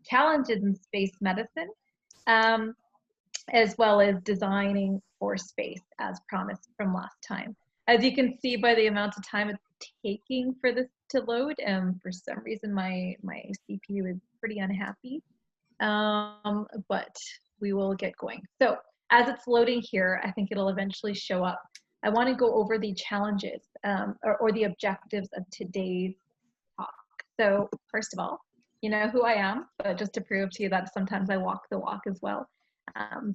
challenges in space medicine, as well as designing for space as promised from last time. As you can see by the amount of time it's taking for this to load, for some reason my CPU is pretty unhappy, but we will get going. So as it's loading here, I think it'll eventually show up. I want to go over the challenges or the objectives of today's talk. So first of all, you know who I am, but just to prove to you that sometimes I walk the walk as well.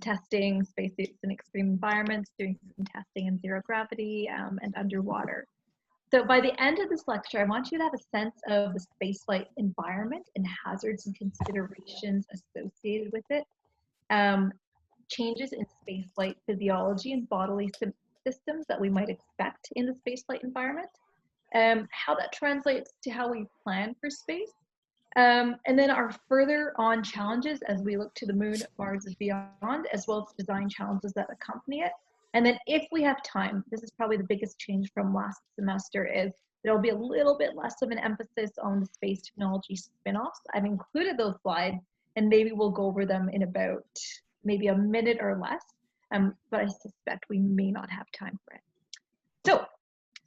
Testing spacesuits in extreme environments, doing some testing in zero gravity and underwater. So by the end of this lecture, I want you to have a sense of the spaceflight environment and hazards and considerations associated with it, changes in spaceflight physiology and bodily systems that we might expect in the spaceflight environment, how that translates to how we plan for space, and then our further on challenges as we look to the moon, Mars, and beyond, as well as design challenges that accompany it. And then if we have time, this is probably the biggest change from last semester, is there'll be a little bit less of an emphasis on the space technology spin-offs. I've included those slides, and maybe we'll go over them in about maybe a minute or less, but I suspect we may not have time for it. So,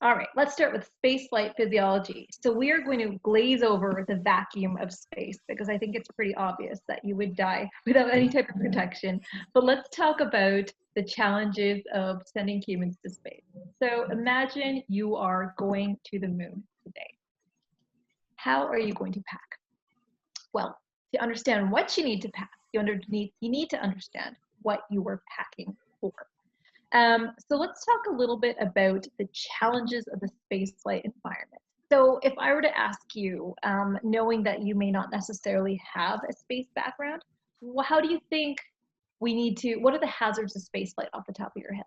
all right, let's start with spaceflight physiology. So we are going to glaze over the vacuum of space because I think it's pretty obvious that you would die without any type of protection. But let's talk about the challenges of sending humans to space. So imagine you are going to the moon today. How are you going to pack? Well, to understand what you need to pack, you need to understand what you were packing for. So let's talk a little bit about the challenges of the spaceflight environment. So if I were to ask you, knowing that you may not necessarily have a space background, well, how do you think we need to, what are the hazards of spaceflight off the top of your head?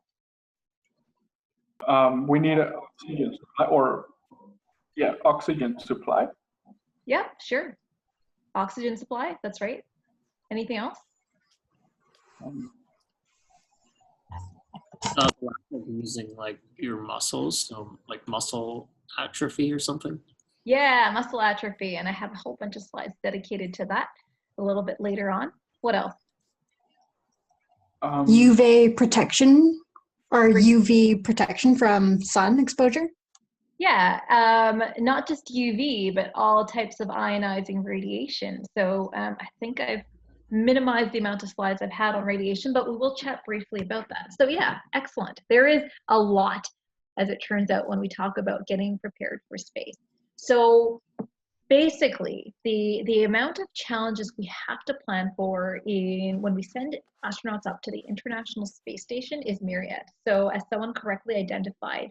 We need an oxygen supply, or yeah, oxygen supply. Yeah, sure. Oxygen supply, that's right. Anything else? Lack of using like your muscles, so like muscle atrophy or something. Yeah, muscle atrophy, and I have a whole bunch of slides dedicated to that a little bit later on. What else? UV protection, or UV protection from sun exposure? Yeah, not just UV, but all types of ionizing radiation. So I think I've minimized the amount of slides I've had on radiation, but we will chat briefly about that. So yeah, excellent. There is a lot, as it turns out, when we talk about getting prepared for space. So basically, the amount of challenges we have to plan for when we send astronauts up to the International Space Station is myriad. So as someone correctly identified,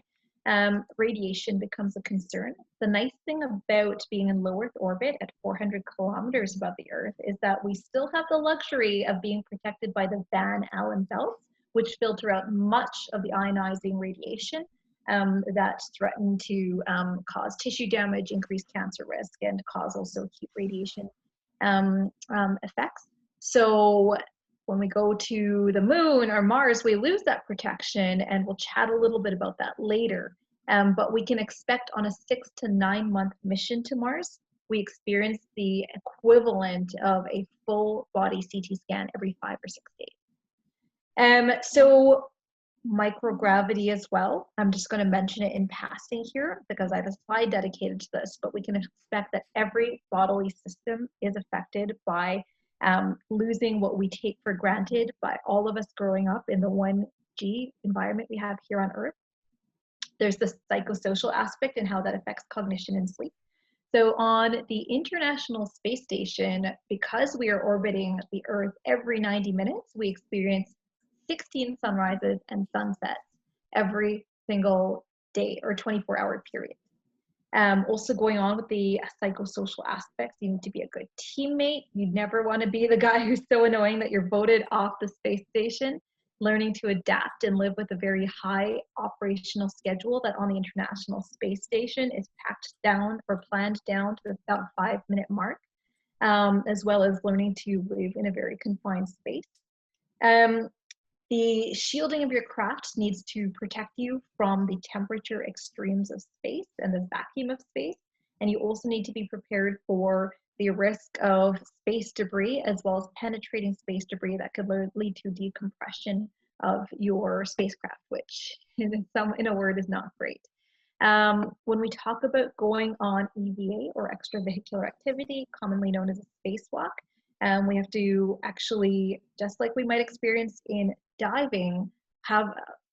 radiation becomes a concern. The nice thing about being in low Earth orbit at 400 kilometers above the Earth is that we still have the luxury of being protected by the Van Allen belts, which filter out much of the ionizing radiation that threaten to cause tissue damage, increase cancer risk, and cause also heat radiation effects. So when we go to the moon or Mars, we lose that protection, and we'll chat a little bit about that later. But we can expect on a 6 to 9 month mission to Mars, we experience the equivalent of a full body CT scan every 5 or 6 days. So microgravity as well. I'm just going to mention it in passing here because I have a slide dedicated to this, but we can expect that every bodily system is affected by losing what we take for granted by all of us growing up in the 1G environment we have here on Earth. There's the psychosocial aspect and how that affects cognition and sleep. So on the International Space Station, because we are orbiting the Earth every 90 minutes, we experience 16 sunrises and sunsets every single day or 24-hour period. Also going on with the psychosocial aspects, you need to be a good teammate. You never want to be the guy who's so annoying that you're voted off the space station. Learning to adapt and live with a very high operational schedule that on the International Space Station is packed down or planned down to about 5-minute mark, as well as learning to live in a very confined space. The shielding of your craft needs to protect you from the temperature extremes of space and the vacuum of space. And you also need to be prepared for the risk of space debris as well as penetrating space debris that could lead to decompression of your spacecraft, which in a word is not great. When we talk about going on EVA or extravehicular activity, commonly known as a spacewalk, we have to actually, just like we might experience in diving,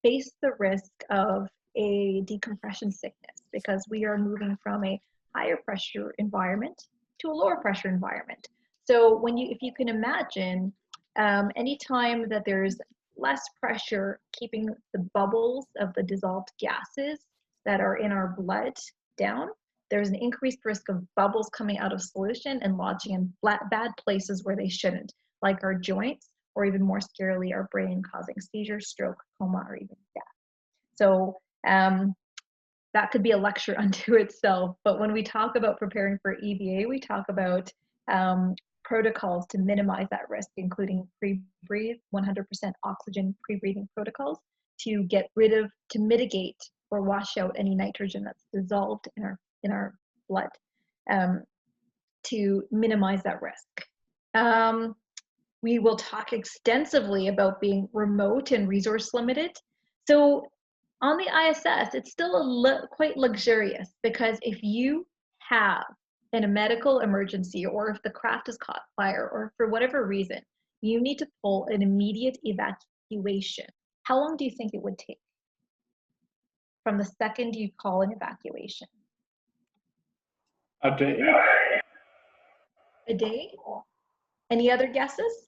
face the risk of a decompression sickness because we are moving from a higher pressure environment to a lower pressure environment. So if you can imagine, anytime that there's less pressure keeping the bubbles of the dissolved gases that are in our blood down, there's an increased risk of bubbles coming out of solution and lodging in bad places where they shouldn't, like our joints, or even more scarily, our brain, causing seizure, stroke, coma, or even death. So that could be a lecture unto itself. But when we talk about preparing for EVA, we talk about protocols to minimize that risk, including pre-breathe, 100% oxygen pre-breathing protocols to mitigate or wash out any nitrogen that's dissolved in our blood, to minimize that risk. We will talk extensively about being remote and resource limited. So on the ISS, it's still quite luxurious because if you have in a medical emergency, or if the craft has caught fire, or for whatever reason, you need to pull an immediate evacuation. How long do you think it would take from the second you call an evacuation? A day. A day? Any other guesses?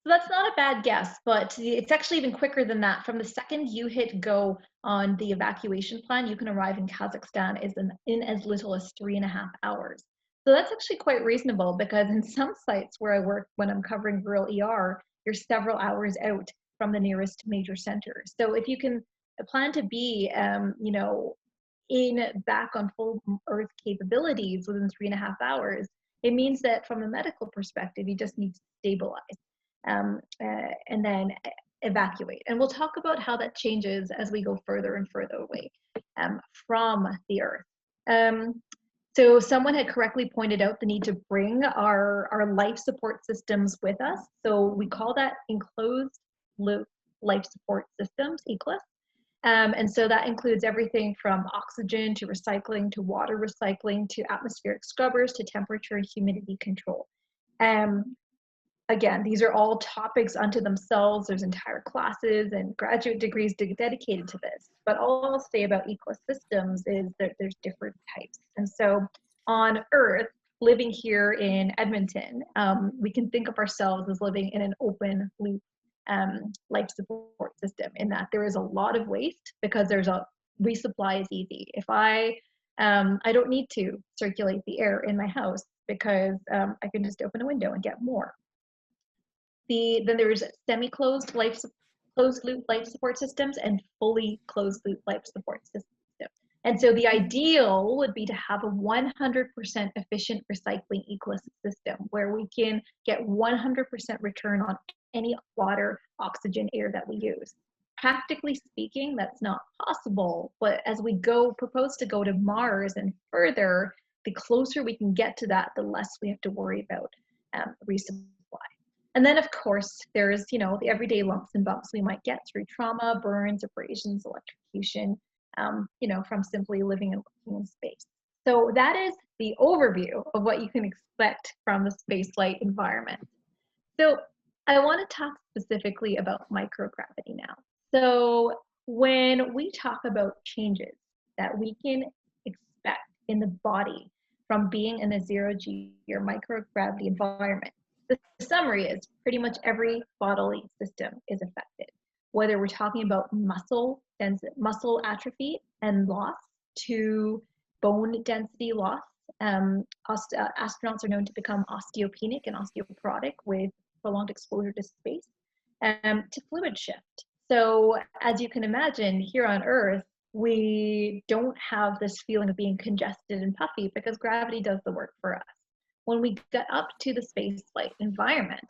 So that's not a bad guess, but it's actually even quicker than that. From the second you hit go on the evacuation plan, you can arrive in Kazakhstan in as little as 3.5 hours. So that's actually quite reasonable because in some sites where I work when I'm covering rural ER, you're several hours out from the nearest major center. So if you can plan to be, back on full Earth capabilities within 3.5 hours, it means that from a medical perspective, you just need to stabilize. And then evacuate. And we'll talk about how that changes as we go further and further away from the Earth. So someone had correctly pointed out the need to bring our life support systems with us. So we call that enclosed loop life support systems, ECLIS. And so that includes everything from oxygen to recycling to water recycling to atmospheric scrubbers to temperature and humidity control. Again, these are all topics unto themselves. There's entire classes and graduate degrees dedicated to this. But all I'll say about ECLIS systems is that there's different types. And so on Earth, living here in Edmonton, we can think of ourselves as living in an open loop life support system, in that there is a lot of waste because resupply is easy. If I don't need to circulate the air in my house because I can just open a window and get more. Then there's semi-closed closed loop life support systems and fully closed loop life support systems. And so the ideal would be to have a 100% efficient recycling ECLIS system where we can get 100% return on any water, oxygen, air that we use. Practically speaking, that's not possible, but as we propose to go to Mars and further, the closer we can get to that, the less we have to worry about resupply. And then, of course, there's, the everyday lumps and bumps we might get through trauma, burns, abrasions, electrocution, from simply living and working in space. So that is the overview of what you can expect from the spaceflight environment. So I want to talk specifically about microgravity now. So when we talk about changes that we can expect in the body from being in a zero-G or microgravity environment, the summary is pretty much every bodily system is affected, whether we're talking about muscle atrophy and loss to bone density loss. Astronauts are known to become osteopenic and osteoporotic with prolonged exposure to space, to fluid shift. So as you can imagine, here on Earth, we don't have this feeling of being congested and puffy because gravity does the work for us. When we get up to the spaceflight environment,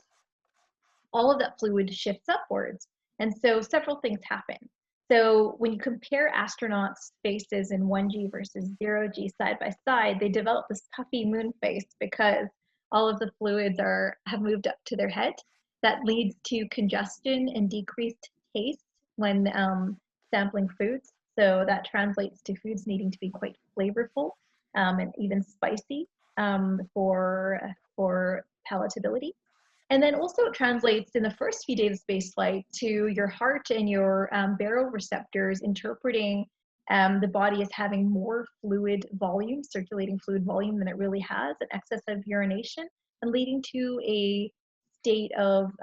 all of that fluid shifts upwards. And so several things happen. so when you compare astronauts' faces in 1G versus 0G side by side, they develop this puffy moon face because all of the fluids have moved up to their head. That leads to congestion and decreased taste when sampling foods. So that translates to foods needing to be quite flavorful and even spicy for palatability. And then also it translates in the first few days of spaceflight to your heart and your baroreceptors interpreting the body as having more fluid volume, circulating fluid volume than it really has, an excess of urination, and leading to a state of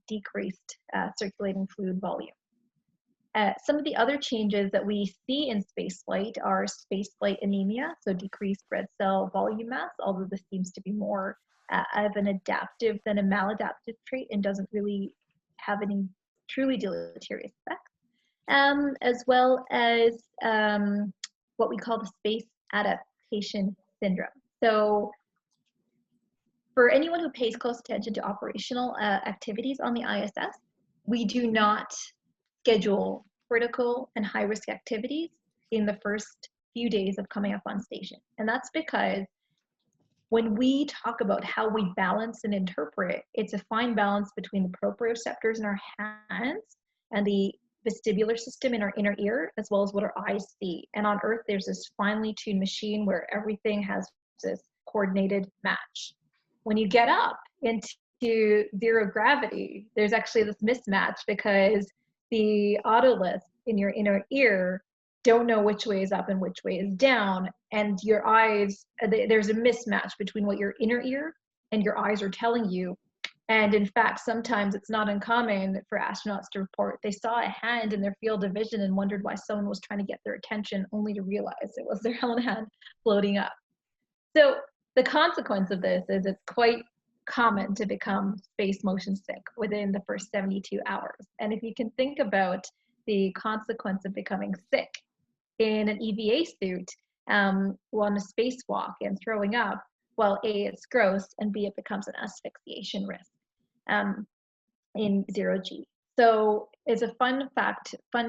decreased circulating fluid volume. Some of the other changes that we see in spaceflight are spaceflight anemia, so decreased red cell volume mass, although this seems to be more of an adaptive than a maladaptive trait and doesn't really have any truly deleterious effects, as well as what we call the space adaptation syndrome. So for anyone who pays close attention to operational activities on the ISS, we do not schedule critical and high-risk activities in the first few days of coming up on station. And that's because when we talk about how we balance and interpret, it's a fine balance between the proprioceptors in our hands and the vestibular system in our inner ear, as well as what our eyes see. And on Earth, there's this finely tuned machine where everything has this coordinated match. When you get up into zero gravity, there's actually this mismatch because the otoliths in your inner ear don't know which way is up and which way is down, and your eyes, there's a mismatch between what your inner ear and your eyes are telling you. And in fact, sometimes it's not uncommon for astronauts to report they saw a hand in their field of vision and wondered why someone was trying to get their attention, only to realize it was their own hand floating up. So the consequence of this is it's quite common to become space motion sick within the first 72 hours. And if you can think about the consequence of becoming sick in an EVA suit on a spacewalk and throwing up, well, A, it's gross, and B, it becomes an asphyxiation risk in 0G. So it's a fun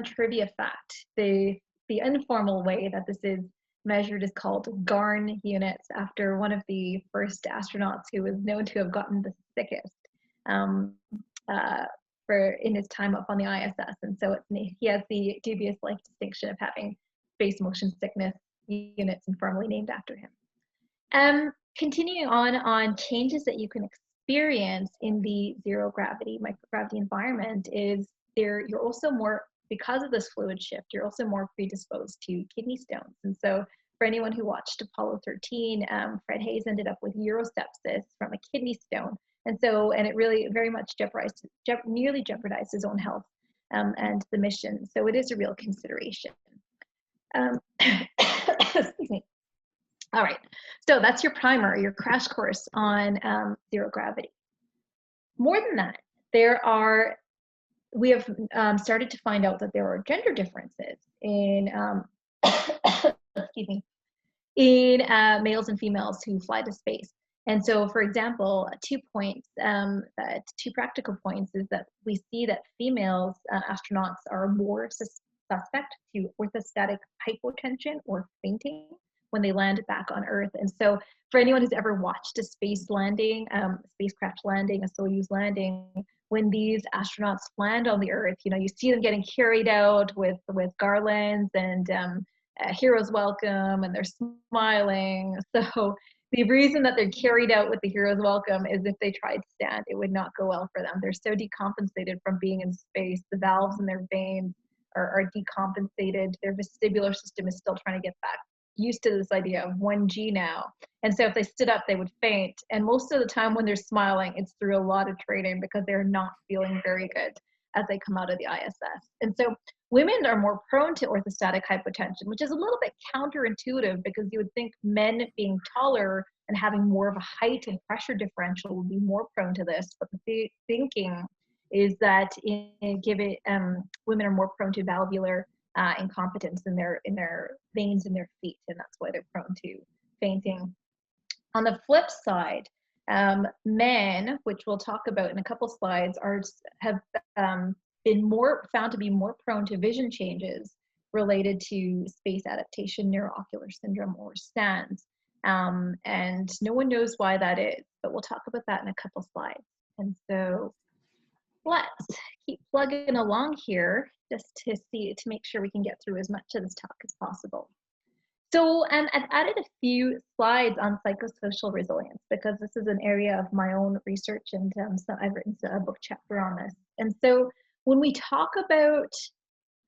trivia fact. The informal way that this is measured is called Garn units, after one of the first astronauts who was known to have gotten the sickest in his time up on the ISS. And so he has the dubious life distinction of having space motion sickness units informally named after him. Continuing on changes that you can experience in the zero gravity, microgravity environment is you're also more, because of this fluid shift, you're also more predisposed to kidney stones. And so for anyone who watched Apollo 13, Fred Hayes ended up with urosepsis from a kidney stone. And it really very much nearly jeopardized his own health and the mission. So it is a real consideration. Excuse me. All right, so that's your primer, your crash course on zero gravity. More than that, we have started to find out that there are gender differences in, excuse me, in males and females who fly to space. And so, for example, 2 points, two practical points is that we see that females astronauts are more suspect to orthostatic hypotension or fainting when they land back on Earth. And so for anyone who's ever watched a space landing, spacecraft landing, a Soyuz landing, when these astronauts land on the Earth, you see them getting carried out with garlands and a hero's welcome, and they're smiling. So the reason that they're carried out with the hero's welcome is if they tried to stand, it would not go well for them. They're so decompensated from being in space. The valves in their veins are decompensated. Their vestibular system is still trying to get back used to this idea of 1G now. And so if they stood up, they would faint. And most of the time when they're smiling, it's through a lot of training because they're not feeling very good as they come out of the ISS. And so women are more prone to orthostatic hypotension, which is a little bit counterintuitive because you would think men being taller and having more of a height and pressure differential would be more prone to this. But the thinking is that women are more prone to valvular incompetence in their veins in their feet, and that's why they're prone to fainting. On the flip side, men, which we'll talk about in a couple slides, have been found to be more prone to vision changes related to space adaptation neuroocular syndrome, or SANS. And no one knows why that is, but we'll talk about that in a couple slides. And so let's keep plugging along here just to make sure we can get through as much of this talk as possible. So I've added a few slides on psychosocial resilience because this is an area of my own research, and so I've written a book chapter on this. And so when we talk about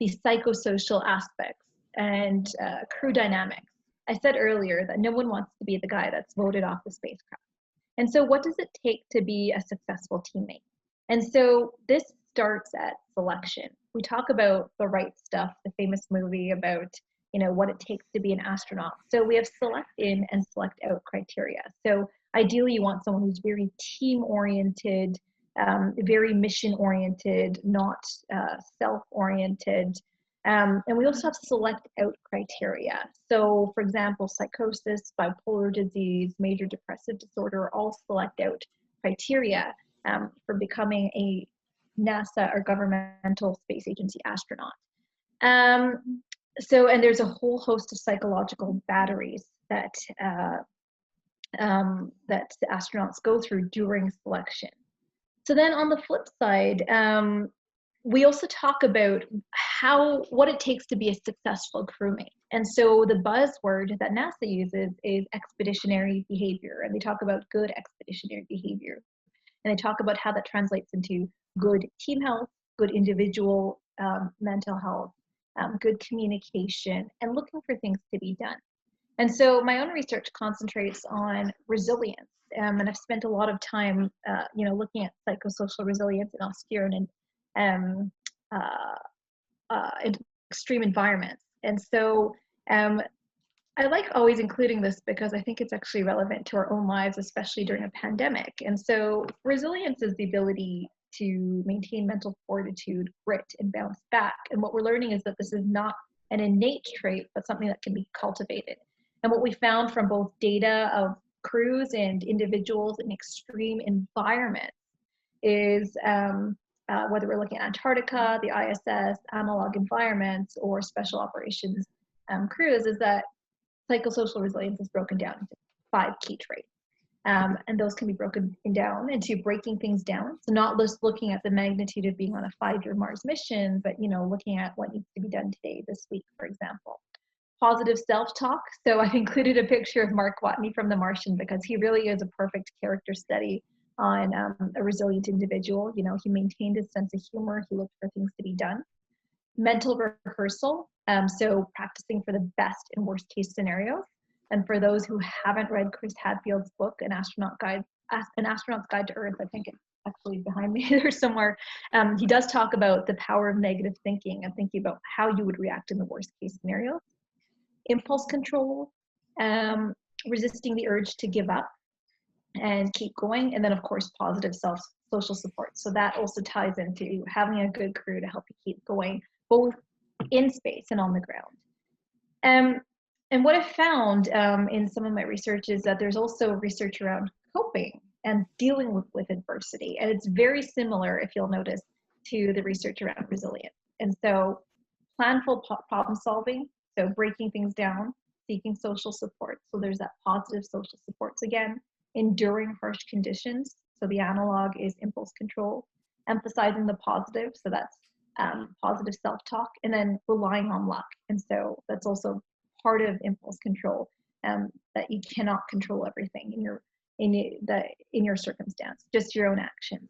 the psychosocial aspects and crew dynamics, I said earlier that no one wants to be the guy that's voted off the spacecraft. And so what does it take to be a successful teammate? And so this starts at selection. We talk about The Right Stuff, the famous movie about, you know, what it takes to be an astronaut. So we have select in and select out criteria. So ideally you want someone who's very team oriented, very mission oriented, not self oriented. And we also have select out criteria. So for example, psychosis, bipolar disease, major depressive disorder are all select out criteria for becoming a NASA or governmental space agency astronaut. And there's a whole host of psychological batteries that that astronauts go through during selection. So then on the flip side, we also talk about what it takes to be a successful crewmate. And so the buzzword that NASA uses is expeditionary behavior, and they talk about good expeditionary behavior. And they talk about how that translates into good team health, good individual mental health, good communication, and looking for things to be done. And so my own research concentrates on resilience, and I've spent a lot of time, looking at psychosocial resilience in austere and in extreme environments. And so I like always including this because I think it's actually relevant to our own lives, especially during a pandemic. And so resilience is the ability to maintain mental fortitude, grit, and bounce back. And what we're learning is that this is not an innate trait, but something that can be cultivated. And what we found from both data of crews and individuals in extreme environments is whether we're looking at Antarctica, the ISS, analog environments, or special operations crews, is that psychosocial resilience is broken down into 5 key traits. And those can be broken down into breaking things down. So not just looking at the magnitude of being on a 5-year Mars mission, but looking at what needs to be done today, this week, for example. Positive self-talk. So I've included a picture of Mark Watney from The Martian because he really is a perfect character study on a resilient individual. He maintained his sense of humor. He looked for things to be done. Mental rehearsal. So practicing for the best and worst case scenarios. And for those who haven't read Chris Hadfield's book, An Astronaut's Guide to Earth, I think it's actually behind me there somewhere, he does talk about the power of negative thinking and thinking about how you would react in the worst case scenarios. Impulse control, resisting the urge to give up and keep going. And then of course, positive social support. So that also ties into having a good crew to help you keep going, both in space and on the ground. And what I found in some of my research is that there's also research around coping and dealing with adversity. And it's very similar, if you'll notice, to the research around resilience. And so planful problem solving, so breaking things down, seeking social support. So there's that positive social supports again, enduring harsh conditions. So the analog is impulse control, emphasizing the positive. So that's positive self-talk, and then relying on luck. And so that's also part of impulse control, that you cannot control everything in your circumstance, just your own actions.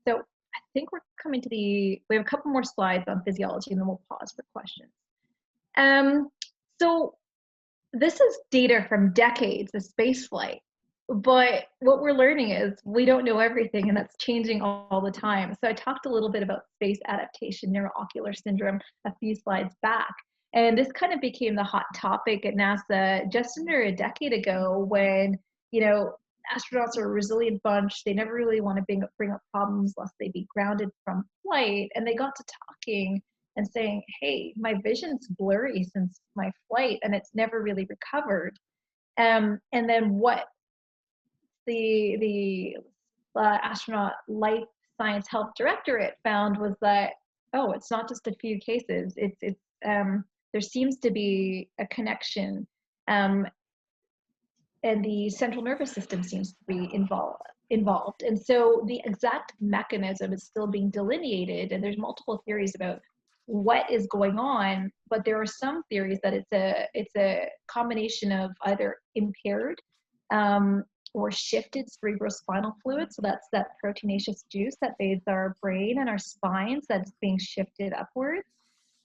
So I think we're coming to we have a couple more slides on physiology, and then we'll pause for questions. So this is data from decades of spaceflight, but what we're learning is we don't know everything, and that's changing all the time. So I talked a little bit about space adaptation neuroocular syndrome a few slides back. And this kind of became the hot topic at NASA just under a decade ago when, astronauts are a resilient bunch. They never really want to bring up problems lest they be grounded from flight. And they got to talking and saying, hey, my vision's blurry since my flight and it's never really recovered. And then what the astronaut life science health directorate found was that oh, it's not just a few cases. There seems to be a connection, and the central nervous system seems to be involved. And so the exact mechanism is still being delineated, and there's multiple theories about what is going on, but there are some theories that it's a combination of either impaired or shifted cerebrospinal fluid. So that's that proteinaceous juice that bathes our brain and our spines that's being shifted upwards,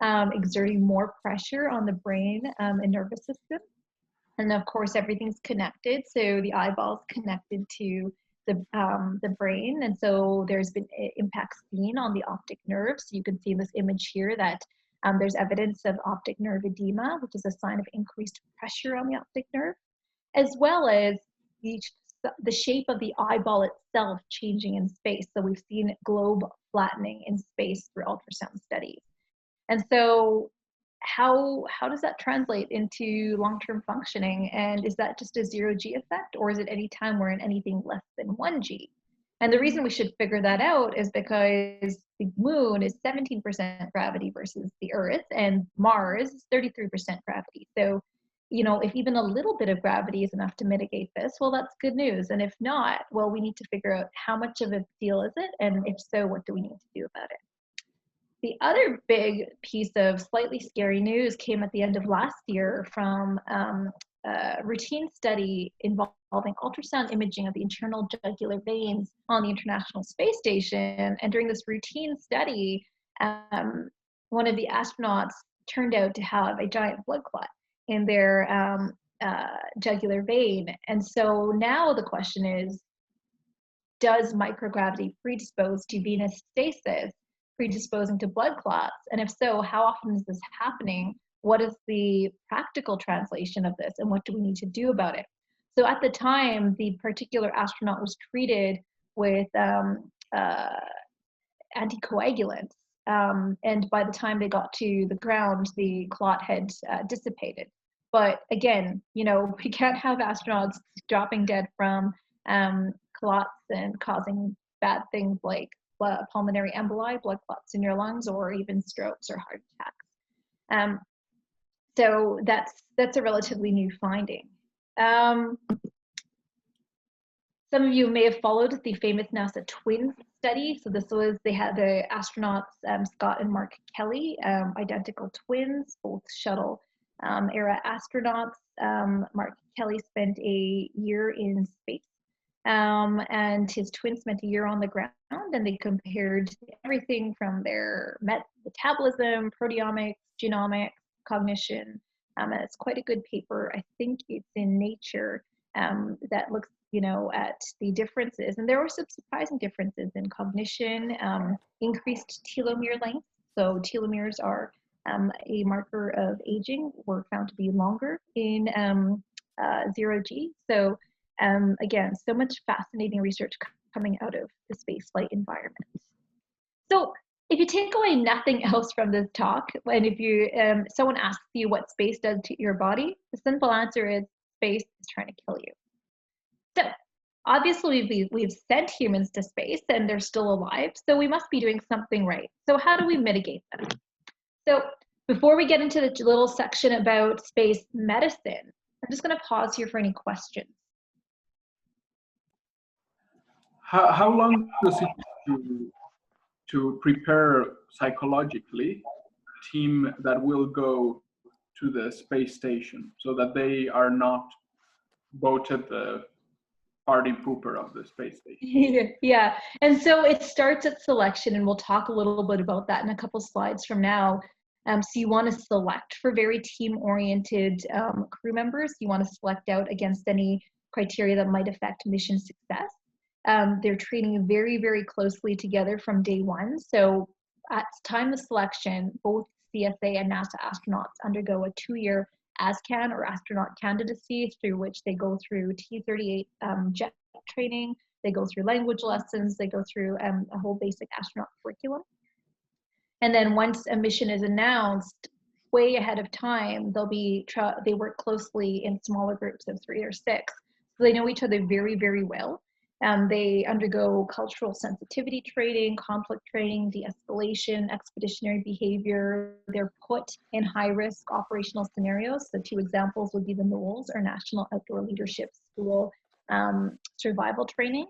exerting more pressure on the brain and nervous system. And of course, everything's connected. So the eyeball's connected to the brain. And so there's been impacts seen on the optic nerve. So you can see in this image here that there's evidence of optic nerve edema, which is a sign of increased pressure on the optic nerve, as well as the shape of the eyeball itself changing in space. So we've seen globe flattening in space through ultrasound studies. And so how does that translate into long-term functioning? And is that just a 0G effect, or is it any time we're in anything less than 1G? And the reason we should figure that out is because the moon is 17% gravity versus the Earth, and Mars is 33% gravity. So, you know, if even a little bit of gravity is enough to mitigate this, well, that's good news. And if not, well, we need to figure out how much of a deal is it, and if so, what do we need to do about it? The other big piece of slightly scary news came at the end of last year from a routine study involving ultrasound imaging of the internal jugular veins on the International Space Station. And during this routine study, one of the astronauts turned out to have a giant blood clot in their jugular vein. And so now the question is, does microgravity predispose to venous stasis, predisposing to blood clots? And if so, how often is this happening? What is the practical translation of this, and what do we need to do about it? So at the time, the particular astronaut was treated with anticoagulants, and by the time they got to the ground, the clot had dissipated. But again, you know, we can't have astronauts dropping dead from clots and causing bad things like pulmonary emboli, blood clots in your lungs, or even strokes or heart attacks. So that's a relatively new finding. Some of you may have followed the famous NASA twins study. So this was, they had the astronauts, Scott and Mark Kelly, identical twins, both shuttle era astronauts. Mark Kelly spent a year in space, and his twins spent a year on the ground, and they compared everything from their metabolism, proteomics, genomics, cognition, and it's quite a good paper. I think it's in Nature, that looks, you know, at the differences, and there were some surprising differences in cognition, increased telomere length. So telomeres are a marker of aging, were found to be longer in 0G. So again, so much fascinating research coming out of the spaceflight environment. So if you take away nothing else from this talk, and if you someone asks you what space does to your body, the simple answer is space is trying to kill you. So obviously we've sent humans to space and they're still alive, so we must be doing something right. So how do we mitigate that? So before we get into the little section about space medicine, I'm just going to pause here for any questions. How long does it take to prepare psychologically a team that will go to the space station so that they are not voted the party pooper of the space station? Yeah, and so it starts at selection, and we'll talk a little bit about that in a couple slides from now. So you want to select for very team-oriented crew members. You want to select out against any criteria that might affect mission success. They're training very, very closely together from day one. So at time of selection, both CSA and NASA astronauts undergo a 2-year ASCAN or astronaut candidacy, through which they go through T-38 jet training, they go through language lessons, they go through a whole basic astronaut curriculum. And then once a mission is announced, way ahead of time, they work closely in smaller groups of 3 or 6. So they know each other very, very well. They undergo cultural sensitivity training, conflict training, de-escalation, expeditionary behavior. They're put in high-risk operational scenarios. So 2 examples would be the NOLS, or National Outdoor Leadership School survival training.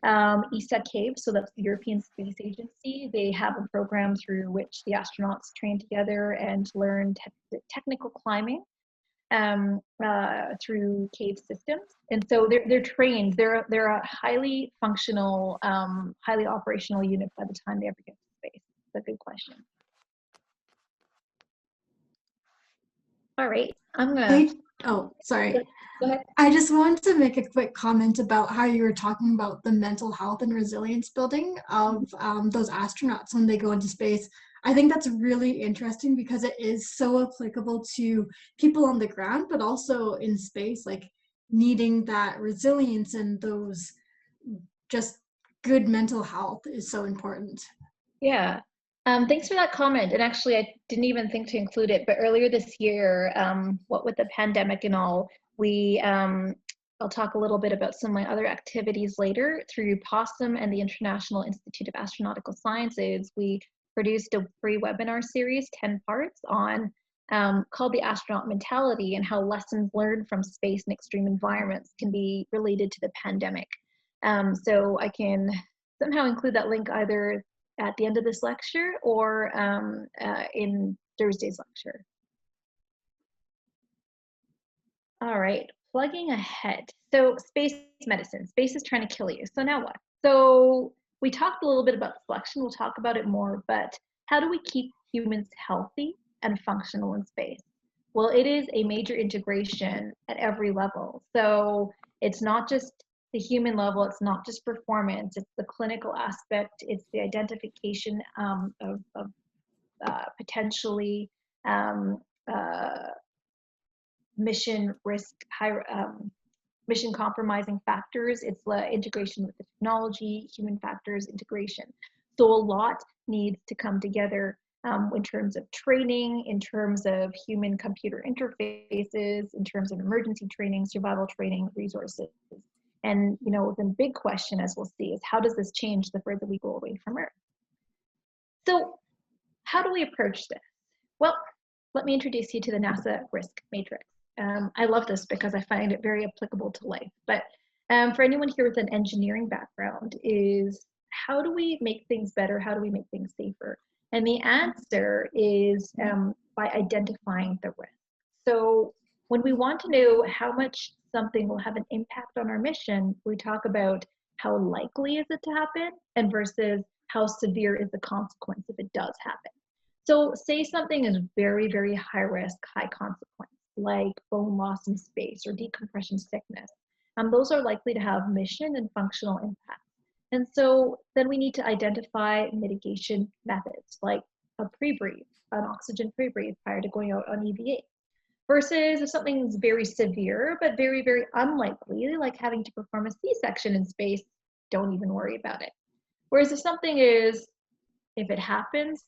ESA Cave, so that's the European Space Agency. They have a program through which the astronauts train together and learn technical climbing through cave systems. And so they're trained. They're a highly functional, highly operational unit by the time they ever get to space. That's a good question. All right, I'm gonna. Oh, sorry. Go ahead. I just wanted to make a quick comment about how you were talking about the mental health and resilience building of those astronauts when they go into space. I think that's really interesting because it is so applicable to people on the ground, but also in space, like needing that resilience and those just good mental health is so important. Yeah. Thanks for that comment. And actually, I didn't even think to include it, but earlier this year, what with the pandemic and all, I'll talk a little bit about some of my other activities later. Through POSSUM and the International Institute of Astronautical Sciences, we produced a free webinar series, 10 parts, on called The Astronaut Mentality, and how lessons learned from space and extreme environments can be related to the pandemic. So I can somehow include that link either at the end of this lecture or in Thursday's lecture. All right, plugging ahead. So space medicine, space is trying to kill you. So now what? So we talked a little bit about selection, we'll talk about it more, but how do we keep humans healthy and functional in space? Well, it is a major integration at every level. So it's not just the human level, it's not just performance, it's the clinical aspect, it's the identification of potentially mission risk, mission compromising factors, it's the integration with the technology, human factors integration. So a lot needs to come together in terms of training, in terms of human computer interfaces, in terms of emergency training, survival training, resources. And the big question, as we'll see, is how does this change the further we go away from Earth? So how do we approach this? Well, let me introduce you to the NASA risk matrix. I love this because I find it very applicable to life. But for anyone here with an engineering background, is how do we make things better? How do we make things safer? And the answer is by identifying the risk. So when we want to know how much something will have an impact on our mission, we talk about how likely is it to happen and versus how severe is the consequence if it does happen. So say something is very, very high risk, high consequence, like bone loss in space or decompression sickness. Those are likely to have mission and functional impact. And so then we need to identify mitigation methods like a pre-breathe, an oxygen pre-breathe prior to going out on EVA. Versus if something's very severe, but very, very unlikely, like having to perform a C-section in space, don't even worry about it. Whereas if something is, if it happens,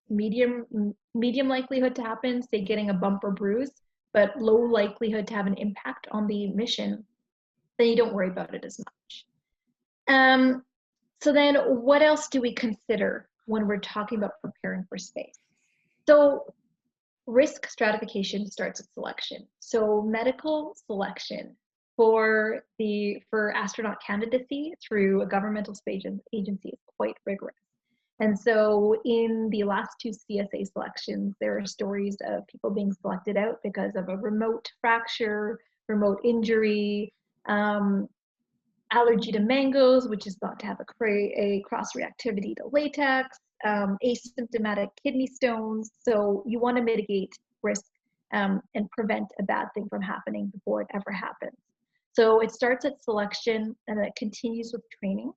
medium likelihood to happen, say getting a bump or bruise, but low likelihood to have an impact on the mission, then you don't worry about it as much. So then what else do we consider when we're talking about preparing for space? So risk stratification starts with selection. So medical selection for astronaut candidacy through a governmental space agency is quite rigorous. And so in the last 2 CSA selections, there are stories of people being selected out because of a remote fracture, remote injury, allergy to mangoes, which is thought to have a cross-reactivity to latex, asymptomatic kidney stones. So you want to mitigate risk and prevent a bad thing from happening before it ever happens. So it starts at selection and then it continues with training,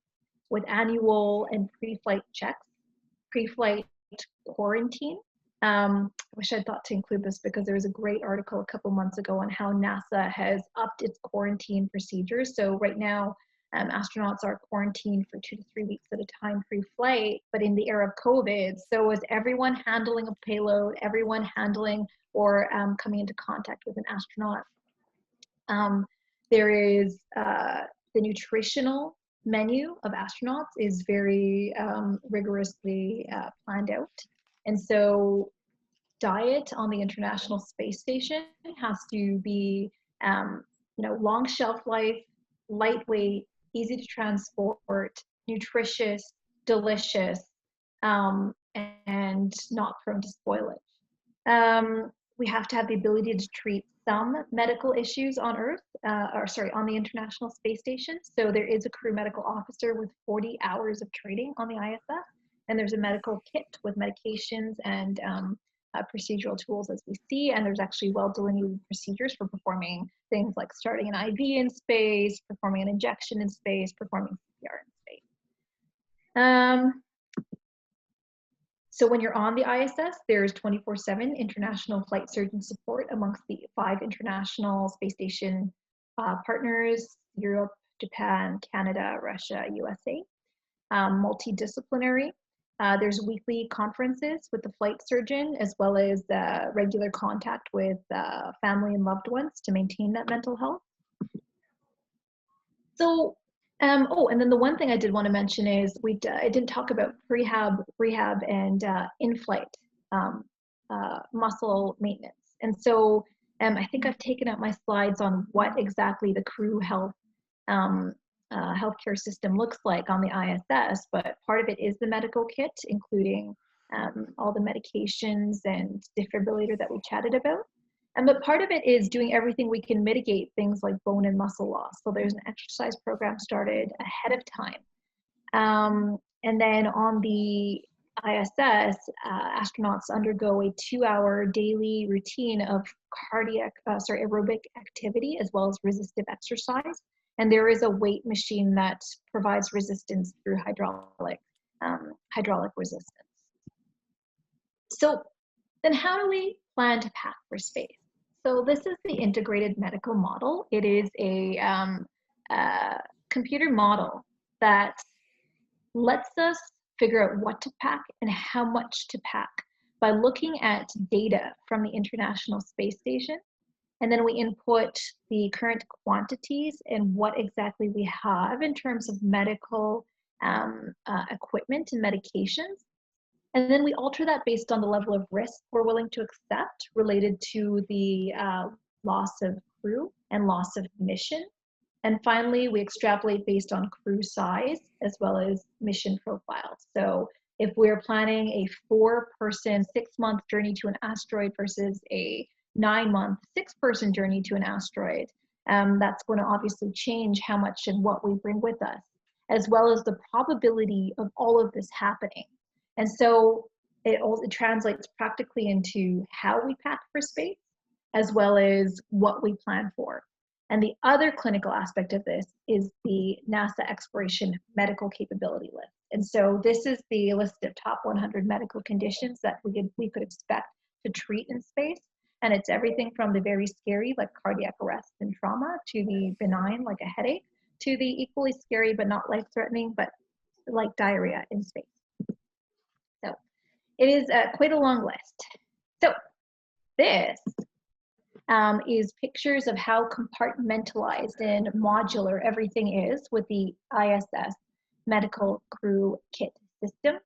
with annual and pre-flight checks, pre-flight quarantine. I wish I'd thought to include this because there was a great article a couple months ago on how NASA has upped its quarantine procedures. So right now, astronauts are quarantined for 2 to 3 weeks at a time pre-flight, but in the era of COVID, so is everyone handling a payload, everyone handling or coming into contact with an astronaut. There is the nutritional menu of astronauts is very rigorously planned out. And so diet on the International Space Station has to be, long shelf life, lightweight, easy to transport, nutritious, delicious, and not prone to spoilage. We have to have the ability to treat some medical issues on Earth, on the International Space Station. So there is a crew medical officer with 40 hours of training on the ISS, and there's a medical kit with medications and procedural tools as we see, and there's actually well-delineated procedures for performing things like starting an IV in space, performing an injection in space, performing CPR in space. So when you're on the ISS, there's 24/7 international flight surgeon support amongst the 5 international space station partners: Europe, Japan, Canada, Russia, USA. Multidisciplinary. There's weekly conferences with the flight surgeon, as well as regular contact with family and loved ones to maintain that mental health. So, and then the one thing I did want to mention is I didn't talk about prehab, rehab, and in-flight muscle maintenance. And so I think I've taken out my slides on what exactly the crew health healthcare system looks like on the ISS, but part of it is the medical kit, including all the medications and defibrillator that we chatted about. But part of it is doing everything we can mitigate things like bone and muscle loss. So there's an exercise program started ahead of time. And then on the ISS, astronauts undergo a 2-hour daily routine of aerobic activity, as well as resistive exercise. And there is a weight machine that provides resistance through hydraulic resistance. So then how do we plan to pack for space? So this is the integrated medical model. It is a computer model that lets us figure out what to pack and how much to pack by looking at data from the International Space Station. And then we input the current quantities and what exactly we have in terms of medical equipment and medications. And then we alter that based on the level of risk we're willing to accept related to the loss of crew and loss of mission. And finally, we extrapolate based on crew size as well as mission profile. So if we're planning a 4-person, 6-month journey to an asteroid versus a 9-month, 6-person journey to an asteroid, that's going to obviously change how much and what we bring with us, as well as the probability of all of this happening. And so it translates practically into how we pack for space, as well as what we plan for. And the other clinical aspect of this is the NASA Exploration Medical Capability List. And so this is the list of top 100 medical conditions that we could expect to treat in space. And it's everything from the very scary, like cardiac arrest and trauma, to the benign, like a headache, to the equally scary but not life-threatening, but like diarrhea in space. So it is quite a long list. So this is pictures of how compartmentalized and modular everything is with the ISS medical crew kit system.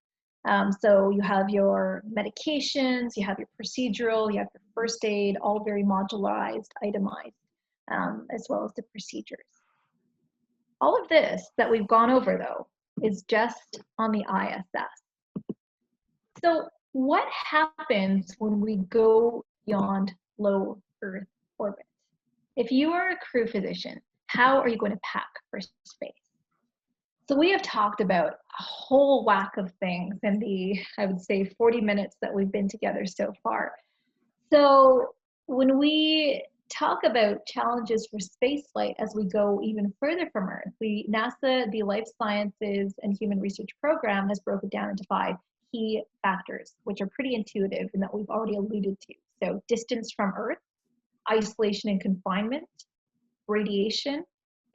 So you have your medications, you have your procedural, you have your first aid, all very modularized, itemized, as well as the procedures. All of this that we've gone over, though, is just on the ISS. So what happens when we go beyond low Earth orbit? If you are a crew physician, how are you going to pack for space? So we have talked about a whole whack of things in the, I would say, 40 minutes that we've been together so far. So when we talk about challenges for spaceflight as we go even further from Earth, NASA, the Life Sciences and Human Research Program, has broken down into 5 key factors, which are pretty intuitive and that we've already alluded to. So distance from Earth, isolation and confinement, radiation,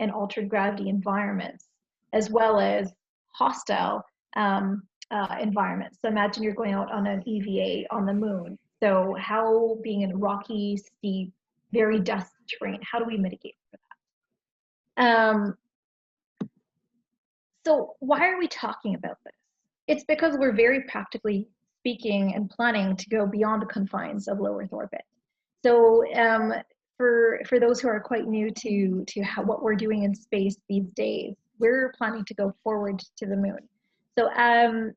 and altered gravity environments, as well as hostile environments. So imagine you're going out on an EVA on the moon. So how, being in rocky, steep, very dusty terrain, how do we mitigate for that? So why are we talking about this? It's because we're very practically speaking and planning to go beyond the confines of low Earth orbit. So for those who are quite new to what we're doing in space these days, we're planning to go forward to the moon. So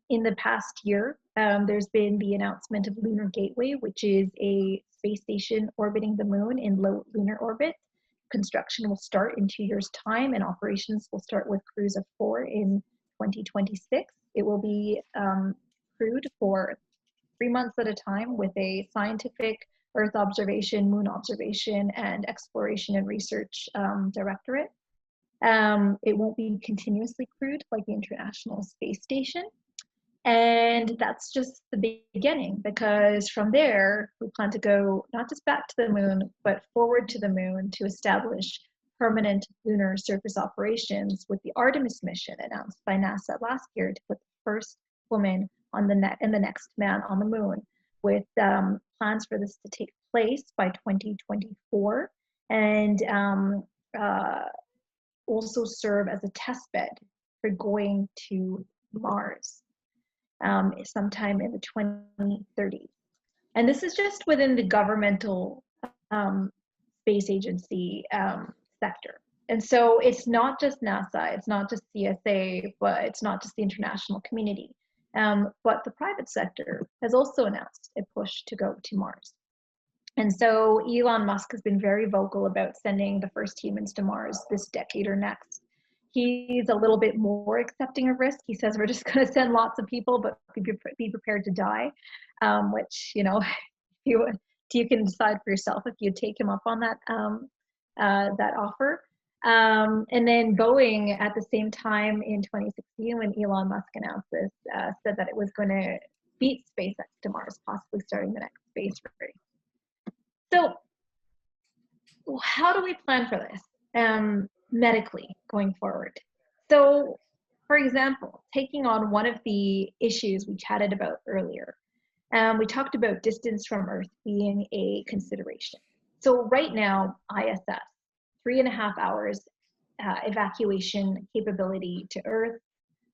in the past year, there's been the announcement of Lunar Gateway, which is a space station orbiting the moon in low lunar orbit. Construction will start in 2 years' time, and operations will start with crews of 4 in 2026. It will be crewed for 3 months at a time with a scientific Earth observation, moon observation, and exploration and research directorate. It won't be continuously crewed like the International Space Station. And that's just the beginning, because from there, we plan to go not just back to the moon, but forward to the moon to establish permanent lunar surface operations with the Artemis mission announced by NASA last year to put the first woman on the and the next man on the moon, with plans for this to take place by 2024, and also serve as a test bed for going to Mars sometime in the 2030s. And this is just within the governmental space agency sector. And so it's not just NASA, it's not just CSA, but it's not just the international community. But the private sector has also announced a push to go to Mars. And so Elon Musk has been very vocal about sending the first humans to Mars this decade or next. He's a little bit more accepting of risk. He says we're just going to send lots of people, but be prepared to die, which, you know, you can decide for yourself if you take him up on that that offer. And then Boeing, at the same time in 2016, when Elon Musk announced this, said that it was going to beat SpaceX to Mars, possibly starting the next space race. So how do we plan for this medically going forward? So, for example, taking on one of the issues we chatted about earlier, we talked about distance from Earth being a consideration. So right now, ISS, 3.5 hours evacuation capability to Earth,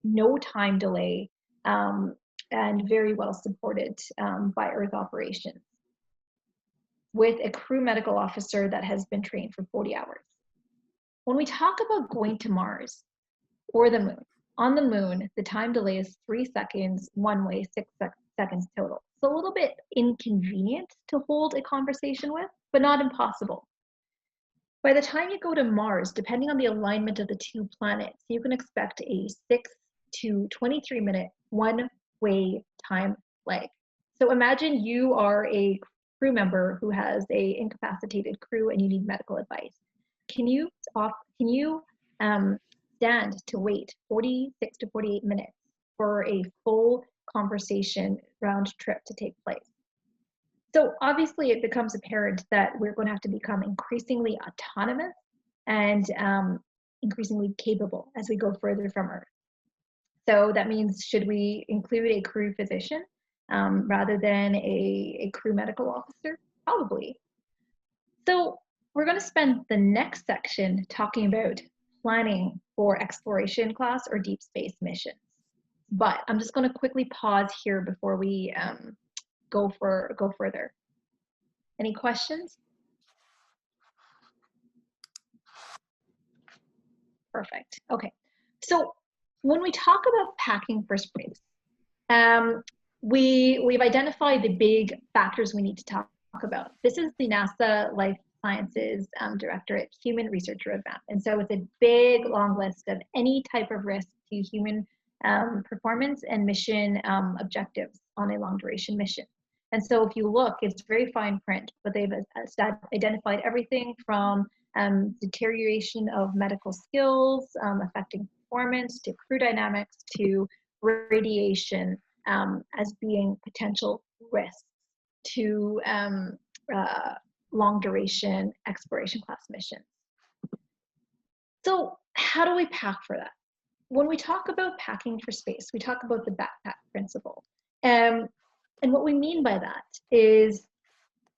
no time delay, and very well supported by Earth operations, with a crew medical officer that has been trained for 40 hours. When we talk about going to Mars or the moon, on the moon, the time delay is 3 seconds one way, 6 seconds total. So a little bit inconvenient to hold a conversation with, but not impossible. By the time you go to Mars, depending on the alignment of the two planets, you can expect a 6 to 23 minute one-way time lag. So imagine you are a crew member who has a incapacitated crew and you need medical advice. Can you stand to wait 46 to 48 minutes for a full conversation round trip to take place? So obviously it becomes apparent that we're going to have to become increasingly autonomous and increasingly capable as we go further from Earth. So that means, should we include a crew physician rather than a crew medical officer? Probably. So we're going to spend the next section talking about planning for exploration class or deep space missions. But I'm just going to quickly pause here before we go further. Any questions? Perfect. Okay. So when we talk about packing for space, we've identified the big factors we need to talk about. This is the NASA Life Sciences Directorate Human Research Roadmap. And so it's a big, long list of any type of risk to human performance and mission objectives on a long duration mission. And so if you look, it's very fine print, but they've identified everything from deterioration of medical skills, affecting performance, to crew dynamics, to radiation as being potential risks to long duration exploration class missions. So how do we pack for that? When we talk about packing for space, we talk about the backpack principle. And what we mean by that is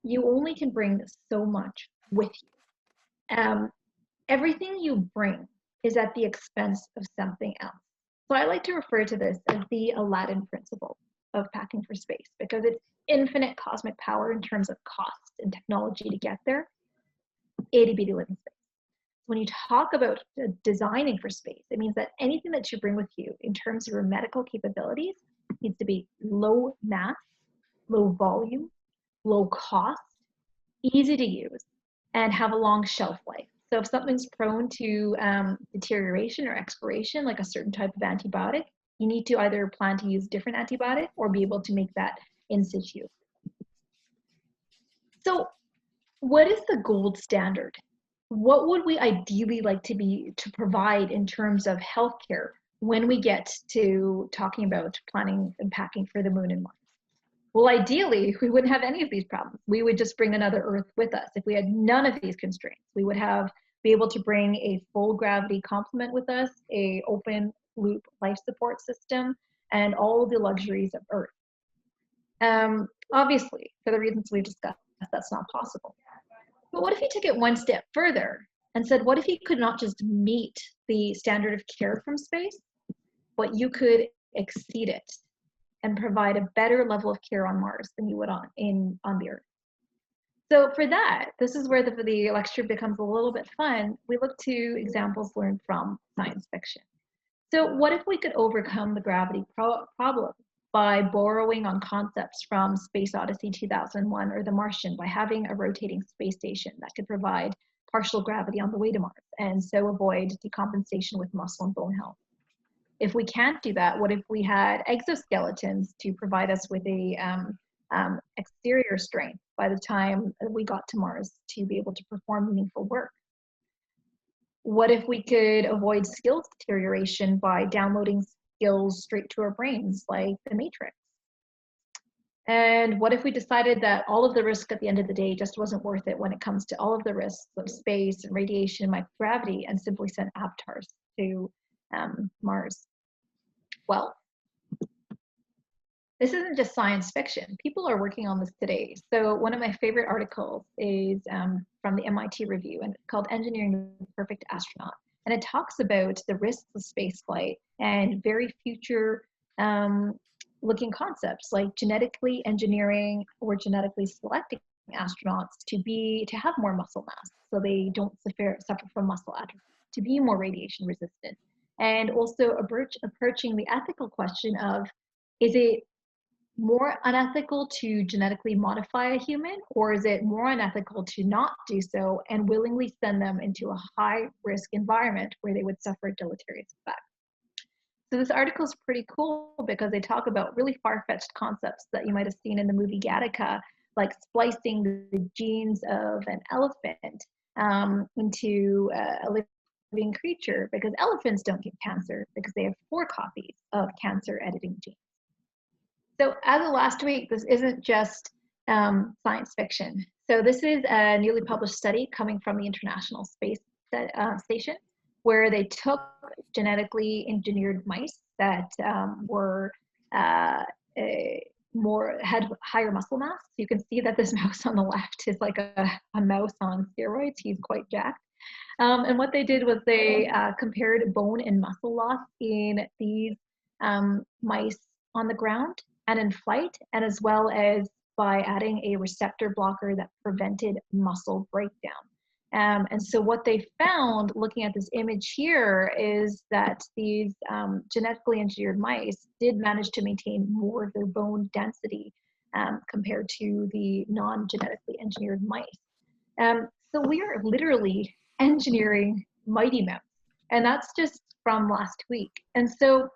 you only can bring so much with you. Everything you bring is at the expense of something else. So I like to refer to this as the Aladdin principle of packing for space, because it's infinite cosmic power in terms of cost and technology to get there, itty bitty living space. When you talk about designing for space, it means that anything that you bring with you in terms of your medical capabilities needs to be low mass, low volume, low cost, easy to use, and have a long shelf life. So if something's prone to deterioration or expiration, like a certain type of antibiotic, you need to either plan to use different antibiotic or be able to make that in situ. So what is the gold standard? What would we ideally like to provide in terms of healthcare when we get to talking about planning and packing for the moon and Mars? Well, ideally, we wouldn't have any of these problems. We would just bring another Earth with us. If we had none of these constraints, we would be able to bring a full gravity complement with us, a open loop life support system, and all the luxuries of Earth. Obviously, for the reasons we've discussed, that's not possible. But what if you took it one step further and said, what if you could not just meet the standard of care from space, but you could exceed it and provide a better level of care on Mars than you would on the Earth? So for that, this is where the lecture becomes a little bit fun. We look to examples learned from science fiction. So what if we could overcome the gravity problem by borrowing on concepts from Space Odyssey 2001 or The Martian, by having a rotating space station that could provide partial gravity on the way to Mars and so avoid decompensation with muscle and bone health? If we can't do that, what if we had exoskeletons to provide us with a exterior strength by the time we got to Mars to be able to perform meaningful work? What if we could avoid skills deterioration by downloading skills straight to our brains, like the Matrix? And what if we decided that all of the risk at the end of the day just wasn't worth it when it comes to all of the risks of space and radiation and microgravity, and simply sent avatars to Mars? Well, this isn't just science fiction. People are working on this today. So one of my favorite articles is from the MIT Review, and it's called Engineering the Perfect Astronaut. And it talks about the risks of spaceflight and very future looking concepts like genetically engineering or genetically selecting astronauts to have more muscle mass so they don't suffer from muscle atrophy, to be more radiation resistant. And also approaching the ethical question of, is it more unethical to genetically modify a human, or is it more unethical to not do so and willingly send them into a high risk environment where they would suffer deleterious effects? So this article is pretty cool because they talk about really far-fetched concepts that you might have seen in the movie Gattaca, like splicing the genes of an elephant into a living creature, because elephants don't get cancer because they have 4 copies of cancer editing genes. So as of last week, this isn't just science fiction. So this is a newly published study coming from the International Space Station, where they took genetically engineered mice that had higher muscle mass. So you can see that this mouse on the left is like a mouse on steroids. He's quite jacked. And what they did was they compared bone and muscle loss in these mice on the ground and in flight, and as well as by adding a receptor blocker that prevented muscle breakdown. And so what they found, looking at this image here, is that these genetically engineered mice did manage to maintain more of their bone density compared to the non-genetically engineered mice. So we are literally engineering mighty mouse, and that's just from last week. And so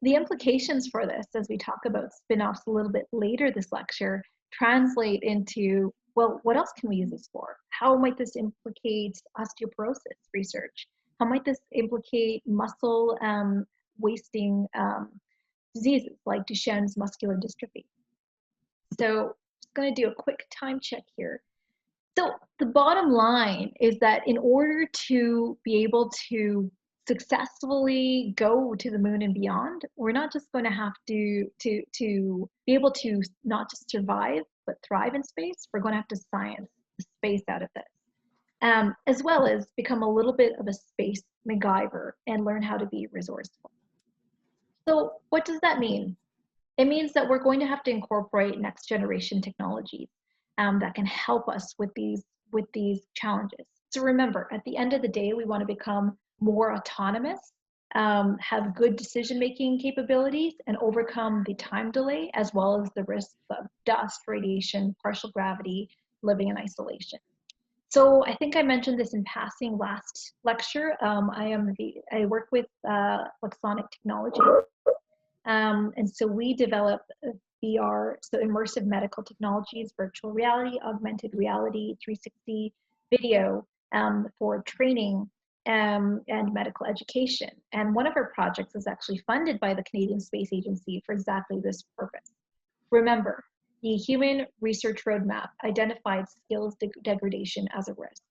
the implications for this, as we talk about spin-offs a little bit later this lecture, translate into, well, what else can we use this for? How might this implicate osteoporosis research? How might this implicate muscle wasting diseases like Duchenne's muscular dystrophy? So just going to do a quick time check here. So the bottom line is that in order to be able to successfully go to the moon and beyond, we're not just going to have to be able to not just survive, but thrive in space. We're going to have to science the space out of this, as well as become a little bit of a space MacGyver and learn how to be resourceful. So what does that mean? It means that we're going to have to incorporate next generation technologies that can help us with these challenges. So remember, at the end of the day, we want to become more autonomous, have good decision-making capabilities, and overcome the time delay as well as the risks of dust, radiation, partial gravity, living in isolation. So I think I mentioned this in passing last lecture. I work with Flexonic Technology. And so we develop VR, so immersive medical technologies, virtual reality, augmented reality, 360 video for training and medical education. And one of our projects is actually funded by the Canadian Space Agency for exactly this purpose. Remember, the Human Research Roadmap identified skills degradation as a risk.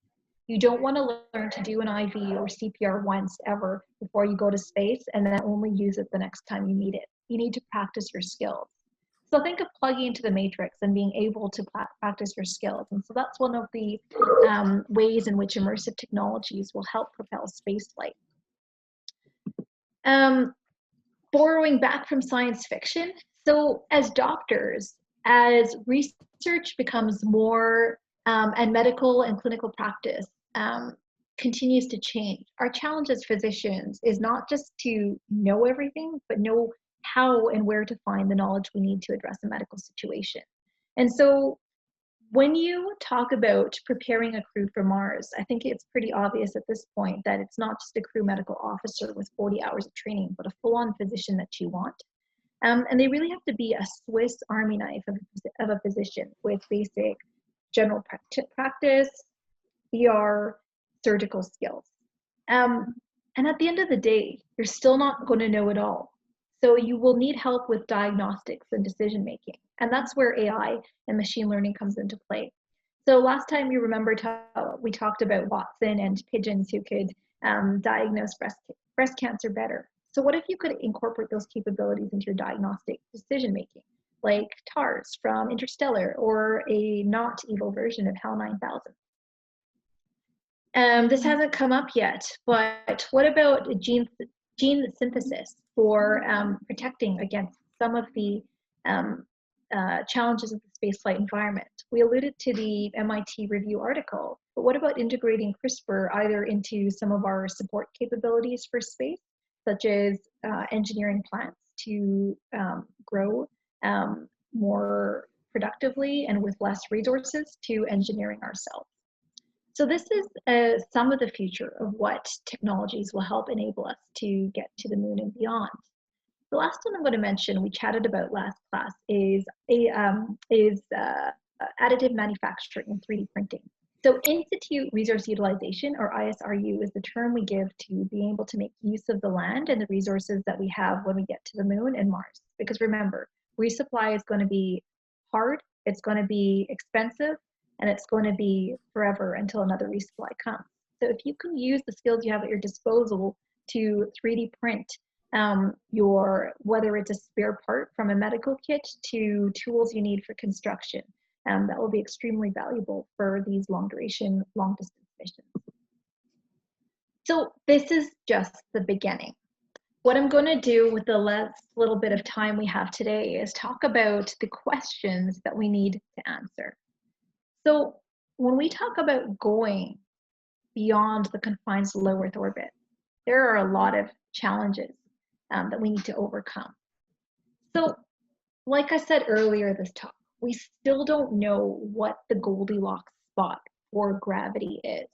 You don't want to learn to do an IV or CPR once ever before you go to space and then only use it the next time you need it. You need to practice your skills. So think of plugging into the matrix and being able to practice your skills. And so that's one of the ways in which immersive technologies will help propel spaceflight. Borrowing back from science fiction. So as doctors, as research becomes more and medical and clinical practice continues to change, our challenge as physicians is not just to know everything, but know how and where to find the knowledge we need to address a medical situation. And so when you talk about preparing a crew for Mars, I think it's pretty obvious at this point that it's not just a crew medical officer with 40 hours of training, but a full-on physician that you want. And they really have to be a Swiss Army knife of a physician with basic general practice, ER, surgical skills. And at the end of the day, you're still not going to know it all. So you will need help with diagnostics and decision making. And that's where AI and machine learning comes into play. So last time you remember we talked about Watson and pigeons who could diagnose breast cancer better. So what if you could incorporate those capabilities into your diagnostic decision making, like TARS from Interstellar or a not evil version of HAL 9000? This hasn't come up yet, but what about gene synthesis for protecting against some of the challenges of the spaceflight environment? We alluded to the MIT review article, but what about integrating CRISPR either into some of our support capabilities for space, such as engineering plants to grow more productively and with less resources, to engineering ourselves? So this is some of the future of what technologies will help enable us to get to the moon and beyond. The last one I'm going to mention, we chatted about last class, is additive manufacturing and 3D printing. So Institute Resource Utilization, or ISRU, is the term we give to being able to make use of the land and the resources that we have when we get to the moon and Mars. Because remember, resupply is going to be hard, it's going to be expensive, and it's going to be forever until another resupply comes. So if you can use the skills you have at your disposal to 3D print whether it's a spare part from a medical kit to tools you need for construction, that will be extremely valuable for these long duration, long distance missions. So this is just the beginning. What I'm going to do with the last little bit of time we have today is talk about the questions that we need to answer. So when we talk about going beyond the confines of low Earth orbit, there are a lot of challenges that we need to overcome. So like I said earlier this talk, we still don't know what the Goldilocks spot for gravity is.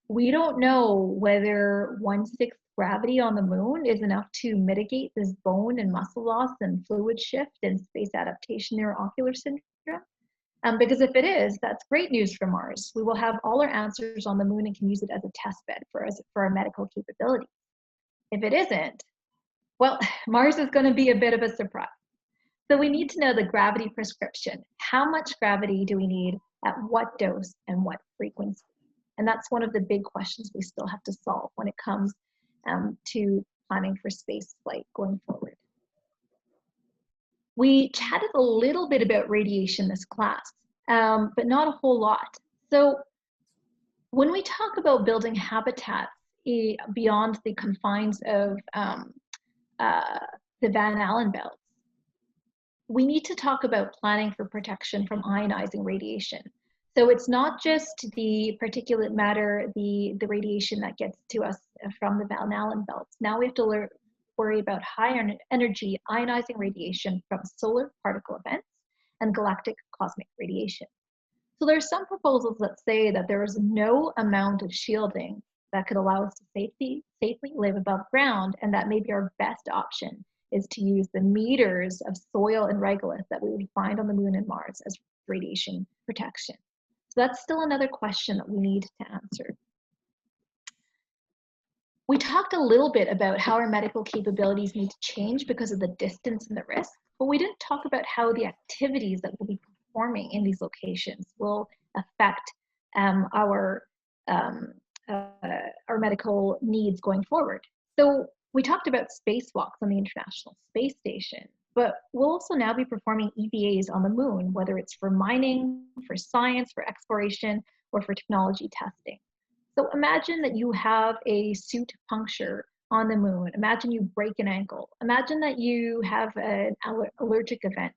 We don't know whether 1/6 gravity on the moon is enough to mitigate this bone and muscle loss and fluid shift and space adaptation neuroocular syndrome. Because if it is, that's great news for Mars. We will have all our answers on the moon and can use it as a test bed for our medical capabilities. If it isn't, well, Mars is going to be a bit of a surprise. So we need to know the gravity prescription. How much gravity do we need at what dose and what frequency? And that's one of the big questions we still have to solve when it comes to planning for space flight going forward. We chatted a little bit about radiation this class, but not a whole lot. So when we talk about building habitats beyond the confines of the Van Allen belts, we need to talk about planning for protection from ionizing radiation. So it's not just the particulate matter, the radiation that gets to us from the Van Allen belts. Now we have to worry about high energy ionizing radiation from solar particle events and galactic cosmic radiation. So there are some proposals that say that there is no amount of shielding that could allow us to safely live above ground, and that maybe our best option is to use the meters of soil and regolith that we would find on the moon and Mars as radiation protection. So that's still another question that we need to answer. We talked a little bit about how our medical capabilities need to change because of the distance and the risk, but we didn't talk about how the activities that we'll be performing in these locations will affect our medical needs going forward. So we talked about spacewalks on the International Space Station, but we'll also now be performing EVAs on the moon, whether it's for mining, for science, for exploration, or for technology testing. So imagine that you have a suit puncture on the moon. Imagine you break an ankle. Imagine that you have an allergic event.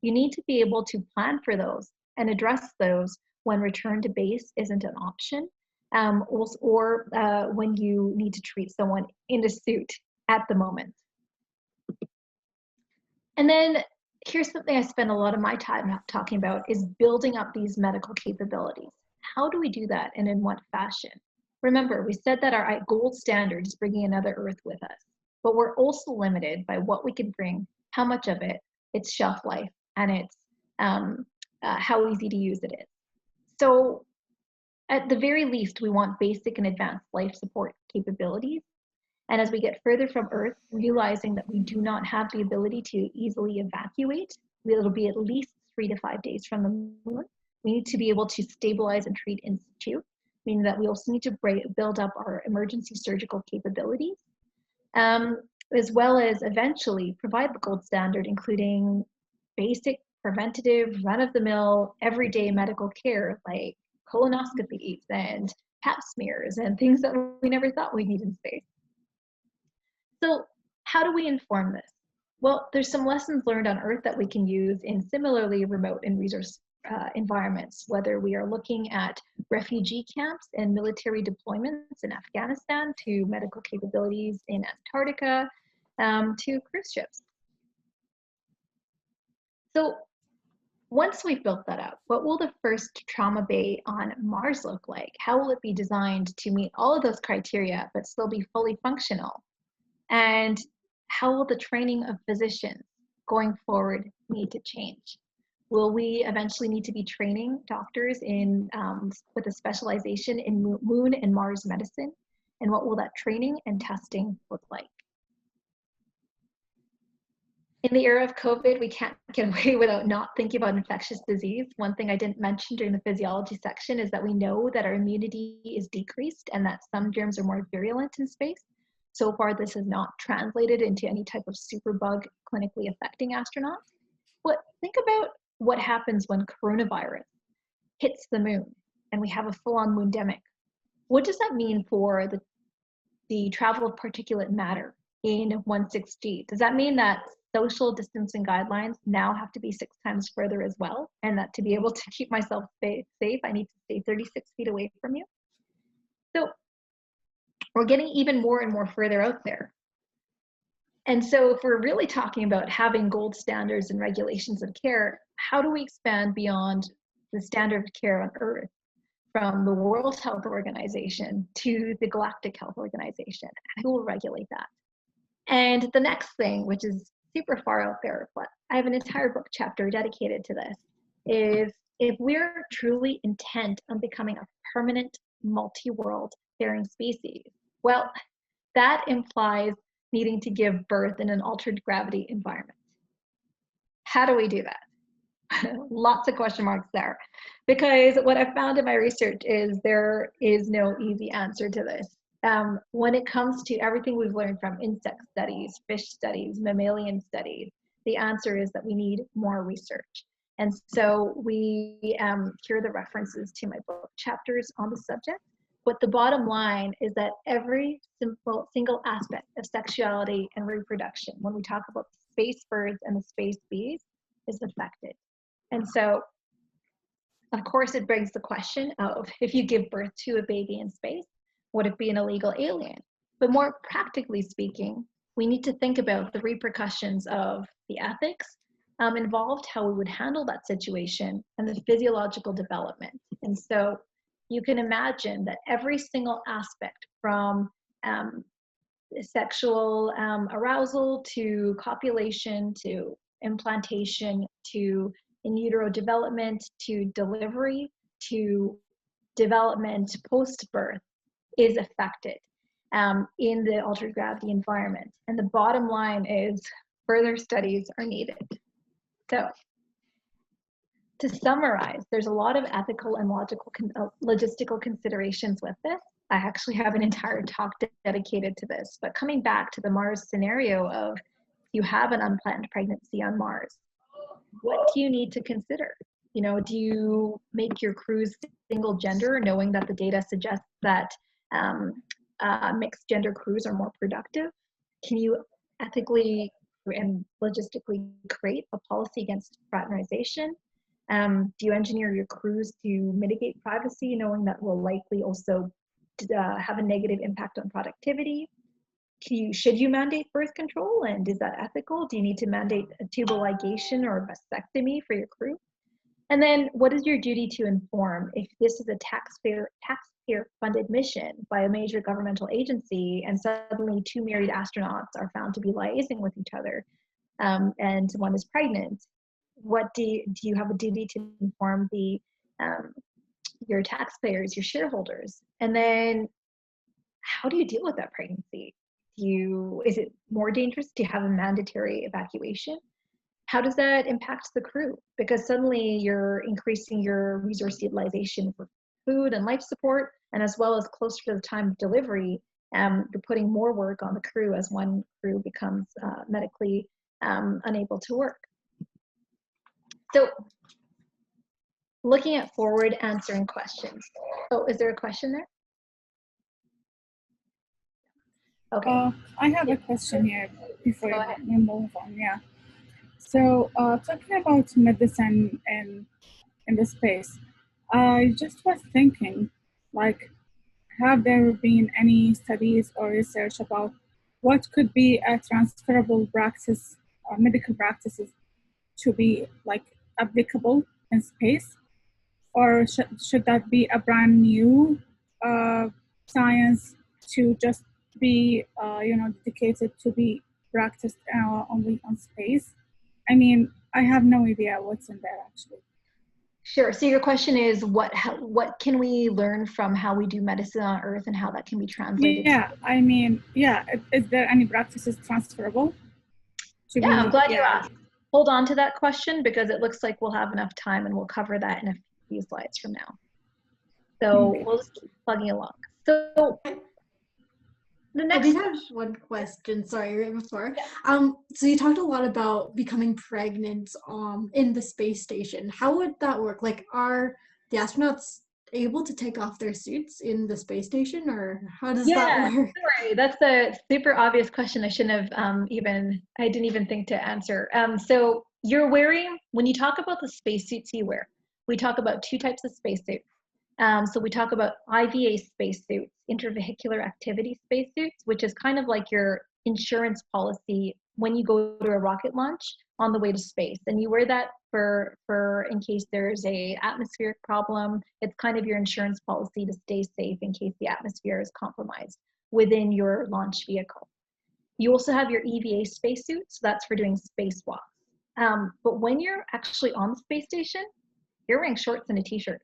You need to be able to plan for those and address those when return to base isn't an option, or when you need to treat someone in a suit at the moment. And then here's something I spend a lot of my time talking about is building up these medical capabilities. How do we do that and in what fashion? Remember, we said that our gold standard is bringing another Earth with us, but we're also limited by what we can bring, how much of it, its shelf life, and its how easy to use it is. So at the very least, we want basic and advanced life support capabilities. And as we get further from Earth, realizing that we do not have the ability to easily evacuate, it'll be at least 3 to 5 days from the moon. We need to be able to stabilize and treat in situ, meaning that we also need to build up our emergency surgical capabilities, as well as eventually provide the gold standard, including basic, preventative, run-of-the-mill, everyday medical care like colonoscopies and pap smears and things that we never thought we'd need in space. So how do we inform this? Well, there's some lessons learned on Earth that we can use in similarly remote and resource environments, whether we are looking at refugee camps and military deployments in Afghanistan to medical capabilities in Antarctica to cruise ships. So once we've built that up, what will the first trauma bay on Mars look like? How will it be designed to meet all of those criteria but still be fully functional? And how will the training of physicians going forward need to change? Will we eventually need to be training doctors in with a specialization in moon and Mars medicine? And what will that training and testing look like? In the era of COVID, we can't get away without not thinking about infectious disease. One thing I didn't mention during the physiology section is that we know that our immunity is decreased and that some germs are more virulent in space. So far, this has not translated into any type of superbug clinically affecting astronauts. But think about what happens when coronavirus hits the moon and we have a full-on moondemic. What does that mean for the travel of particulate matter in 16G? Does that mean that social distancing guidelines now have to be 6 times further as well, and that to be able to keep myself safe, I need to stay 36 feet away from you? So we're getting even more and more further out there. And so if we're really talking about having gold standards and regulations of care, how do we expand beyond the standard of care on Earth from the World Health Organization to the Galactic Health Organization? Who will regulate that? And the next thing, which is super far out there, but I have an entire book chapter dedicated to this, is if we're truly intent on becoming a permanent multi-world faring species, well, that implies needing to give birth in an altered gravity environment. How do we do that? Lots of question marks there, because what I've found in my research is there is no easy answer to this. When it comes to everything we've learned from insect studies, fish studies, mammalian studies, the answer is that we need more research. And so we hear the references to my book chapters on the subject, But the bottom line is that every single aspect of sexuality and reproduction, when we talk about space birds and the space bees, is affected. And so, of course, it begs the question of, if you give birth to a baby in space, would it be an illegal alien? But more practically speaking, we need to think about the repercussions of the ethics involved, how we would handle that situation, and the physiological development. And so you can imagine that every single aspect, from sexual arousal to copulation to implantation to in utero development to delivery to development post-birth, is affected in the altered gravity environment. And the bottom line is further studies are needed. So to summarize, there's a lot of ethical and logistical considerations with this. I actually have an entire talk dedicated to this, but coming back to the Mars scenario of, you have an unplanned pregnancy on Mars, what do you need to consider? You know, do you make your crews single gender, knowing that the data suggests that mixed gender crews are more productive? Can you ethically and logistically create a policy against fraternization? Do you engineer your crews to mitigate privacy, knowing that will likely also have a negative impact on productivity? Should you mandate birth control, and is that ethical? Do you need to mandate a tubal ligation or a vasectomy for your crew? And then what is your duty to inform if this is a taxpayer funded mission by a major governmental agency, and suddenly 2 married astronauts are found to be liaising with each other, and one is pregnant? What do you have a duty to inform your taxpayers, your shareholders? And then how do you deal with that pregnancy? Is it more dangerous to have a mandatory evacuation? How does that impact the crew? Because suddenly you're increasing your resource utilization for food and life support, and as well as closer to the time of delivery, you're putting more work on the crew as one crew becomes medically unable to work. So looking at forward, answering questions. Oh, is there a question there? Okay. I have a question here before we move on. Yeah. So talking about medicine in the space, I just was thinking, like, have there been any studies or research about what could be a transferable practice, medical practices, to be like applicable in space, or should that be a brand new science to just be dedicated to be practiced only on space? I mean, I have no idea what's in there actually. Sure. So your question is, what can we learn from how we do medicine on Earth and how that can be translated? Yeah, I mean, yeah. Is there any practices transferable? I'm glad you asked. Hold on to that question, because it looks like we'll have enough time, and we'll cover that in a few slides from now. So we'll just keep plugging along. So the next. I did have one question, sorry, right before. So you talked a lot about becoming pregnant in the space station. How would that work? Like, are the astronauts able to take off their suits in the space station, or how does that work? Sorry, that's a super obvious question. I shouldn't have I didn't even think to answer. So you're wearing, when you talk about the spacesuits you wear, we talk about 2 types of spacesuits. So we talk about IVA spacesuits, intravehicular activity spacesuits, which is kind of like your insurance policy when you go to a rocket launch on the way to space. And you wear that for in case there's a atmospheric problem. It's kind of your insurance policy to stay safe in case the atmosphere is compromised within your launch vehicle. You also have your EVA spacesuit, so that's for doing spacewalks. But when you're actually on the space station, you're wearing shorts and a t-shirt.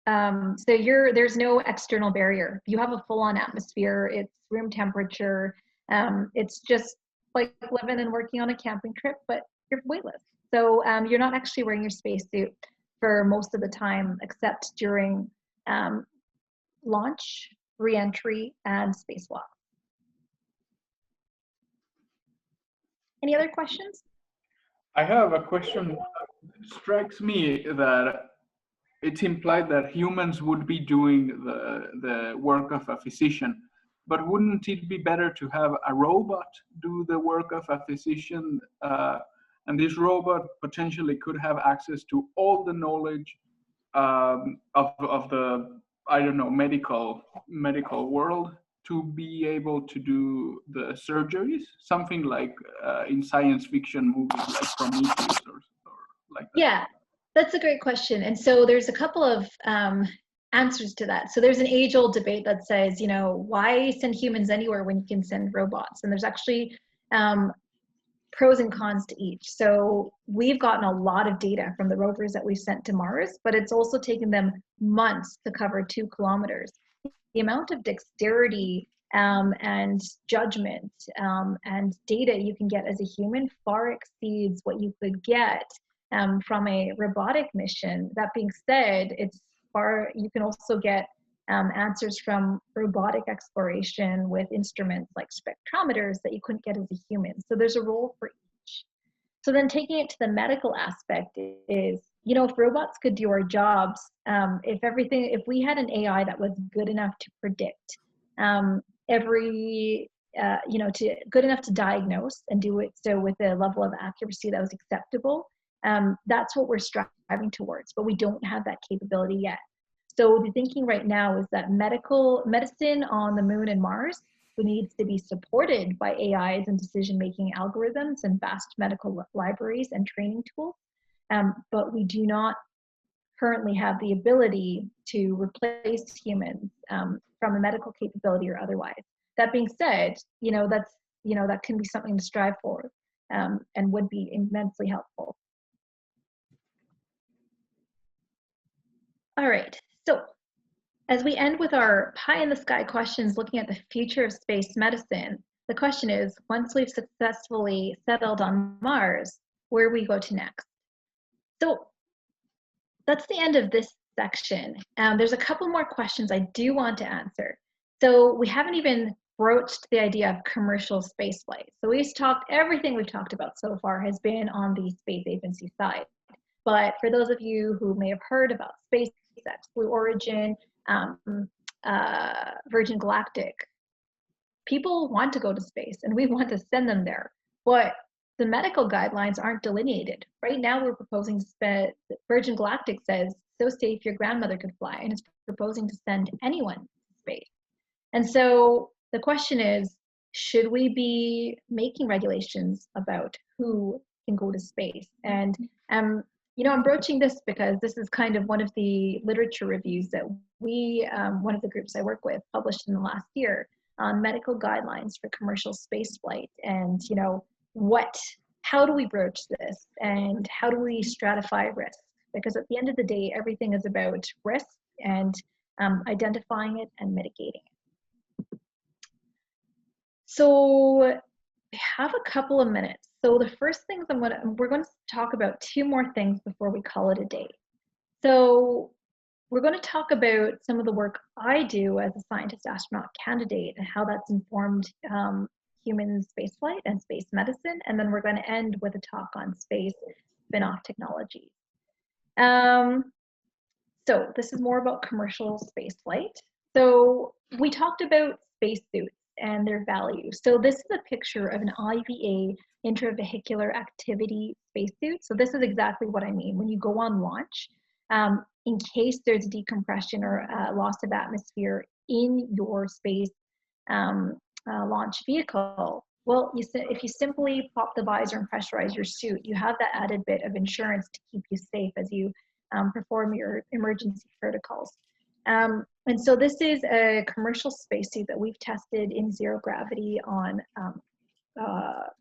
So there's no external barrier. You have a full-on atmosphere. It's room temperature. It's just like living and working on a camping trip, but you're weightless. So you're not actually wearing your spacesuit for most of the time, except during launch, re-entry, and spacewalk. Any other questions? I have a question. It strikes me that it's implied that humans would be doing the work of a physician. But wouldn't it be better to have a robot do the work of a physician? And this robot potentially could have access to all the knowledge of the, I don't know, medical world, to be able to do the surgeries, something like in science fiction movies like Prometheus or like that. Yeah, that's a great question. And so there's a couple of answers to that. So there's an age-old debate that says, you know, why send humans anywhere when you can send robots? And there's actually pros and cons to each. So we've gotten a lot of data from the rovers that we've sent to Mars, but it's also taken them months to cover 2 kilometers. The amount of dexterity and judgment and data you can get as a human far exceeds what you could get from a robotic mission. That being said, you can also get answers from robotic exploration with instruments like spectrometers that you couldn't get as a human. So there's a role for each. So then taking it to the medical aspect is, you know, if robots could do our jobs, if we had an AI that was good enough to predict good enough to diagnose and do it so with a level of accuracy that was acceptable, that's what we're striving towards, but we don't have that capability yet. So the thinking right now is that medicine on the moon and Mars needs to be supported by AIs and decision-making algorithms and vast medical libraries and training tools. But we do not currently have the ability to replace humans from a medical capability or otherwise. That being said, that can be something to strive for and would be immensely helpful. All right, so as we end with our pie in the sky questions looking at the future of space medicine, the question is, once we've successfully settled on Mars, where we go to next? So that's the end of this section. There's a couple more questions I do want to answer. So we haven't even broached the idea of commercial spaceflight. So everything we've talked about so far has been on the space agency side. But for those of you who may have heard about SpaceX, Blue Origin, Virgin Galactic, people want to go to space and we want to send them there. But the medical guidelines aren't delineated. Right now we're proposing to Virgin Galactic says, so safe your grandmother could fly, and it's proposing to send anyone to space. And so the question is, should we be making regulations about who can go to space? And I'm broaching this because this is kind of one of the literature reviews that one of the groups I work with, published in the last year on medical guidelines for commercial spaceflight. And, how do we broach this? And how do we stratify risk? Because at the end of the day, everything is about risk and identifying it and mitigating it. So I have a couple of minutes. So the first things we're going to talk about 2 more things before we call it a day. So we're going to talk about some of the work I do as a scientist astronaut candidate and how that's informed human spaceflight and space medicine. And then we're going to end with a talk on space spin-off technology. So this is more about commercial spaceflight. So we talked about spacesuits and their value. So this is a picture of an IVA, intravehicular activity spacesuit. So this is exactly what I mean. When you go on launch, in case there's decompression or loss of atmosphere in your space launch vehicle, well, if you simply pop the visor and pressurize your suit, you have that added bit of insurance to keep you safe as you perform your emergency protocols. And so this is a commercial spacesuit that we've tested in zero gravity on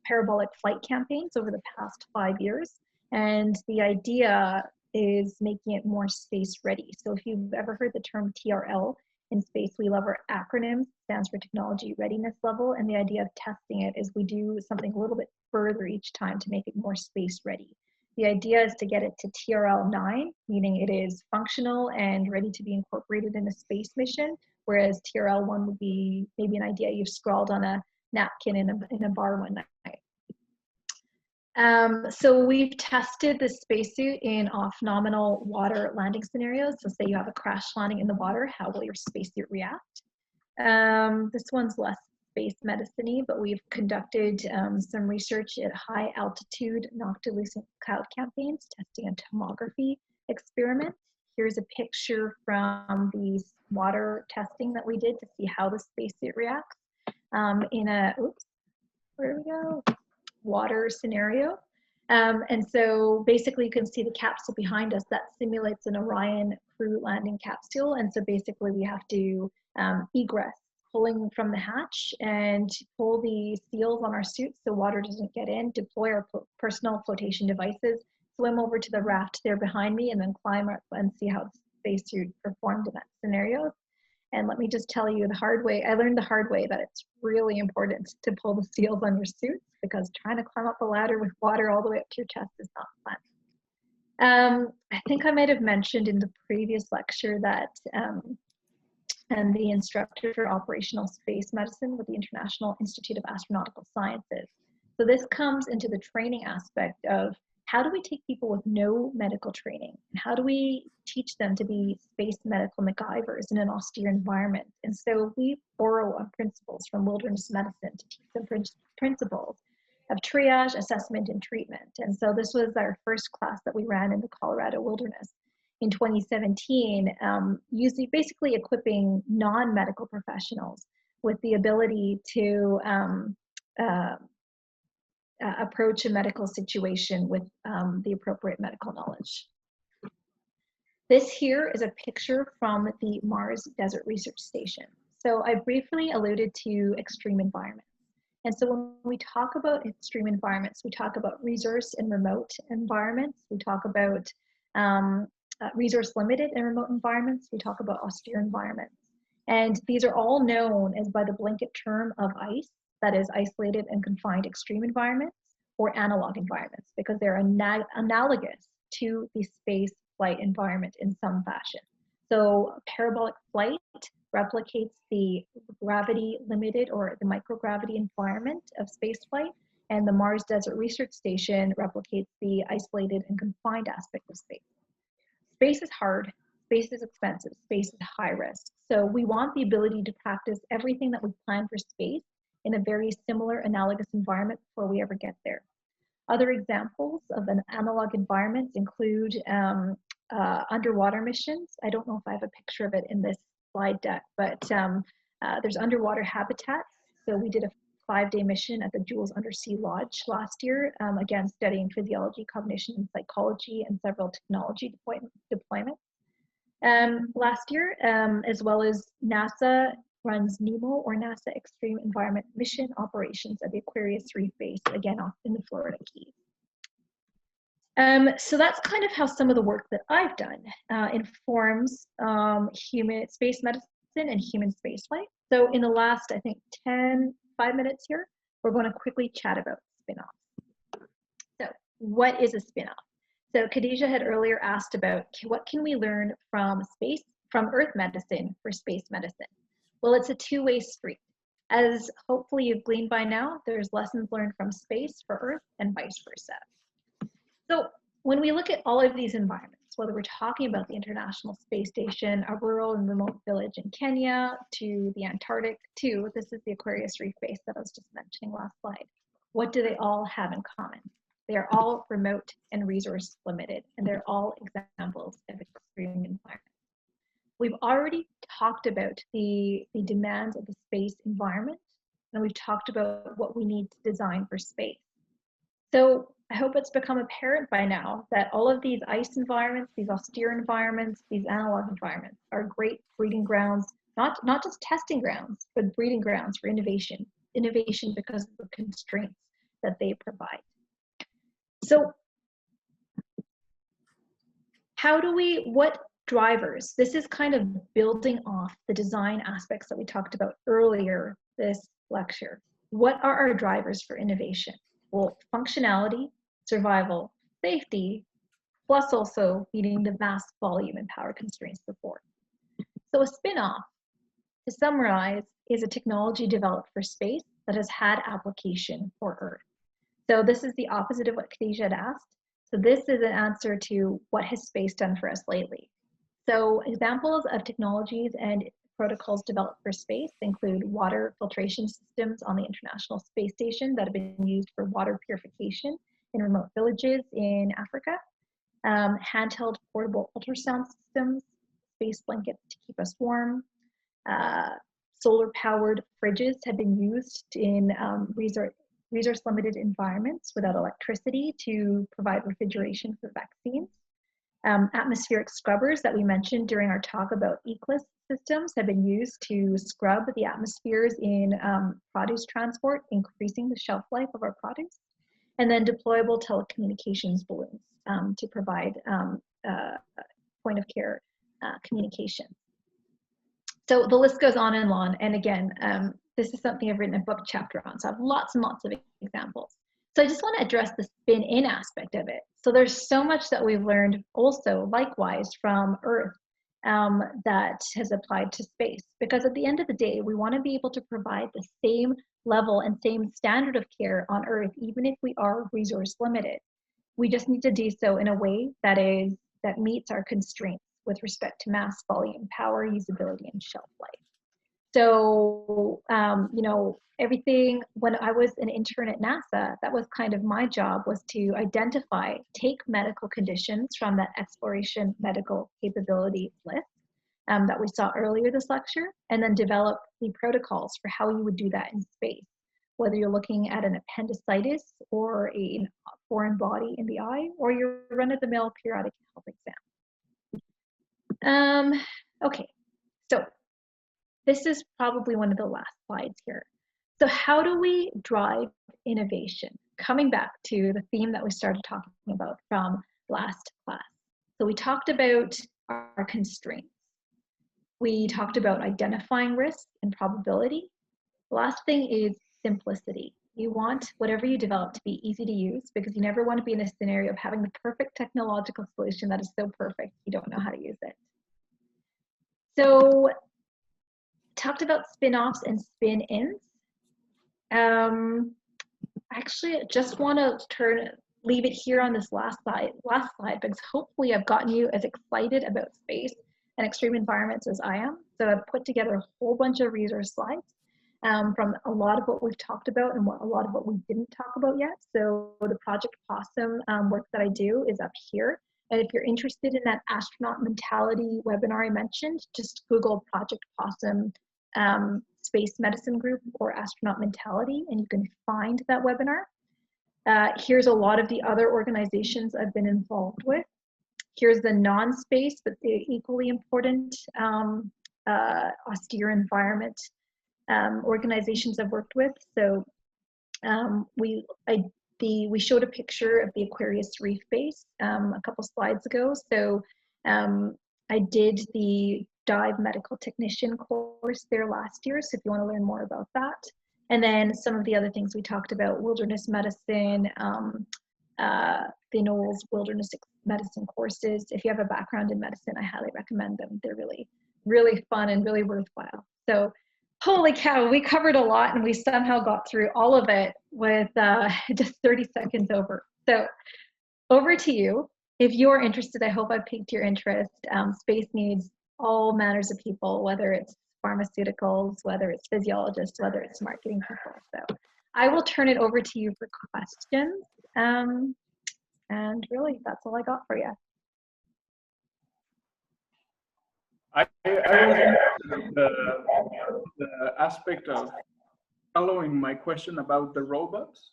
parabolic flight campaigns over the past 5 years. And the idea is making it more space ready. So if you've ever heard the term TRL, in space we love our acronyms, stands for Technology Readiness Level. And the idea of testing it is we do something a little bit further each time to make it more space ready. The idea is to get it to TRL 9, meaning it is functional and ready to be incorporated in a space mission, whereas TRL 1 would be maybe an idea you've scrawled on a napkin in a bar one night. So we've tested this spacesuit in off-nominal water landing scenarios. So say you have a crash landing in the water, how will your spacesuit react? This one's less space medicine-y, but we've conducted some research at high altitude noctilucent cloud campaigns, testing a tomography experiment. Here's a picture from the water testing that we did to see how the spacesuit reacts in a, oops, where do we go? Water scenario. And so basically you can see the capsule behind us that simulates an Orion crew landing capsule. And so basically we have to egress, pulling from the hatch and pull the seals on our suits so water doesn't get in, deploy our personal flotation devices, swim over to the raft there behind me, and then climb up and see how the spacesuit performed in that scenario. And let me just tell you the hard way, I learned the hard way that it's really important to pull the seals on your suits, because trying to climb up the ladder with water all the way up to your chest is not fun. I think I might have mentioned in the previous lecture that I'm the instructor for operational space medicine with the International Institute of Astronautical Sciences. So this comes into the training aspect of how do we take people with no medical training, and how do we teach them to be space medical MacGyvers in an austere environment? And so we borrow on principles from wilderness medicine to teach them principles of triage, assessment, and treatment. And so this was our first class that we ran in the Colorado wilderness in 2017, basically equipping non-medical professionals with the ability to approach a medical situation with the appropriate medical knowledge. This here is a picture from the Mars Desert Research Station. So I briefly alluded to extreme environments. And so when we talk about extreme environments, we talk about resource and remote environments. We talk about resource limited and remote environments. We talk about austere environments. And these are all known as by the blanket term of ICE, that is isolated and confined extreme environments, or analog environments, because they're analogous to the space flight environment in some fashion. So parabolic flight replicates the gravity limited or the microgravity environment of spaceflight, and the Mars Desert Research Station replicates the isolated and confined aspect of space. Space is hard, space is expensive, space is high risk. So we want the ability to practice everything that we plan for space in a very similar analogous environment before we ever get there. Other examples of an analog environment include underwater missions. I don't know if I have a picture of it in this slide deck, but there's underwater habitats. So we did a 5-day mission at the Jules Undersea Lodge last year, again, studying physiology, cognition, and psychology, and several technology deployments. Last year, as well as NASA runs NEMO, or NASA Extreme Environment Mission Operations at the Aquarius Reef Base, again off in the Florida Keys. So that's kind of how some of the work that I've done informs human space medicine and human spaceflight. So in the last, I think, 5 minutes here, we're going to quickly chat about spin-offs. So what is a spin-off? So Khadija had earlier asked about what can we learn from Earth medicine for space medicine? Well, it's a two-way street. As hopefully you've gleaned by now, there's lessons learned from space for Earth and vice versa. So when we look at all of these environments, whether we're talking about the International Space Station, a rural and remote village in Kenya, to the Antarctic, to this is the Aquarius Reef Base that I was just mentioning last slide, what do they all have in common? They are all remote and resource limited, and they're all examples of extreme environments. We've already talked about the demands of the space environment, and we've talked about what we need to design for space. So I hope it's become apparent by now that all of these ice environments, these austere environments, these analog environments are great breeding grounds, not just testing grounds, but breeding grounds for innovation because of the constraints that they provide. So what drivers, this is kind of building off the design aspects that we talked about earlier this lecture. What are our drivers for innovation? Well, functionality, survival, safety, plus also meeting the vast volume and power constraints before. So a spin-off, to summarize, is a technology developed for space that has had application for Earth. So this is the opposite of what Khadija had asked. So this is an answer to what has space done for us lately. So examples of technologies and protocols developed for space include water filtration systems on the International Space Station that have been used for water purification in remote villages in Africa, handheld portable ultrasound systems, space blankets to keep us warm, solar-powered fridges have been used in resource-limited environments without electricity to provide refrigeration for vaccines. Atmospheric scrubbers that we mentioned during our talk about ECLIS systems have been used to scrub the atmospheres in produce transport, increasing the shelf life of our produce. And then deployable telecommunications balloons to provide point of care communication. So the list goes on and on. And again, this is something I've written a book chapter on. So I have lots and lots of examples. So I just want to address the spin in aspect of it. So there's so much that we've learned also likewise from Earth that has applied to space. Because at the end of the day, we want to be able to provide the same level and same standard of care on Earth, even if we are resource limited. We just need to do so in a way that meets our constraints with respect to mass, volume, power, usability, and shelf life. So, you know, everything, when I was an intern at NASA, that was kind of my job, was to identify, take medical conditions from that exploration medical capability list that we saw earlier this lecture, and then develop the protocols for how you would do that in space, whether you're looking at an appendicitis or a foreign body in the eye, or your run-of-the-mill periodic health exam. Okay, so this is probably one of the last slides here. So how do we drive innovation? Coming back to the theme that we started talking about from last class. So we talked about our constraints. We talked about identifying risk and probability. The last thing is simplicity. You want whatever you develop to be easy to use, because you never want to be in a scenario of having the perfect technological solution that is so perfect you don't know how to use it. So talked about spin-offs and spin-ins. Actually, I just want to leave it here on this last slide, because hopefully I've gotten you as excited about space and extreme environments as I am. So I've put together a whole bunch of resource slides from a lot of what we've talked about and a lot of what we didn't talk about yet. So the Project Possum work that I do is up here. And if you're interested in that astronaut mentality webinar I mentioned, just Google Project Possum Space Medicine Group or Astronaut Mentality, and you can find that webinar. Here's a lot of the other organizations I've been involved with. Here's the non-space, but the equally important austere environment organizations I've worked with. So we showed a picture of the Aquarius Reef Base a couple slides ago. So I did the dive medical technician course there last year. So if you want to learn more about that. And then some of the other things we talked about, wilderness medicine, Venous wilderness medicine courses. If you have a background in medicine, I highly recommend them. They're really, really fun and really worthwhile. So holy cow, we covered a lot and we somehow got through all of it with just 30 seconds over. So over to you. If you're interested, I hope I've piqued your interest. Space needs all manners of people, whether it's pharmaceuticals, whether it's physiologists, whether it's marketing people. So I will turn it over to you for questions. And really, that's all I got for you. I was interested in the aspect of following my question about the robots.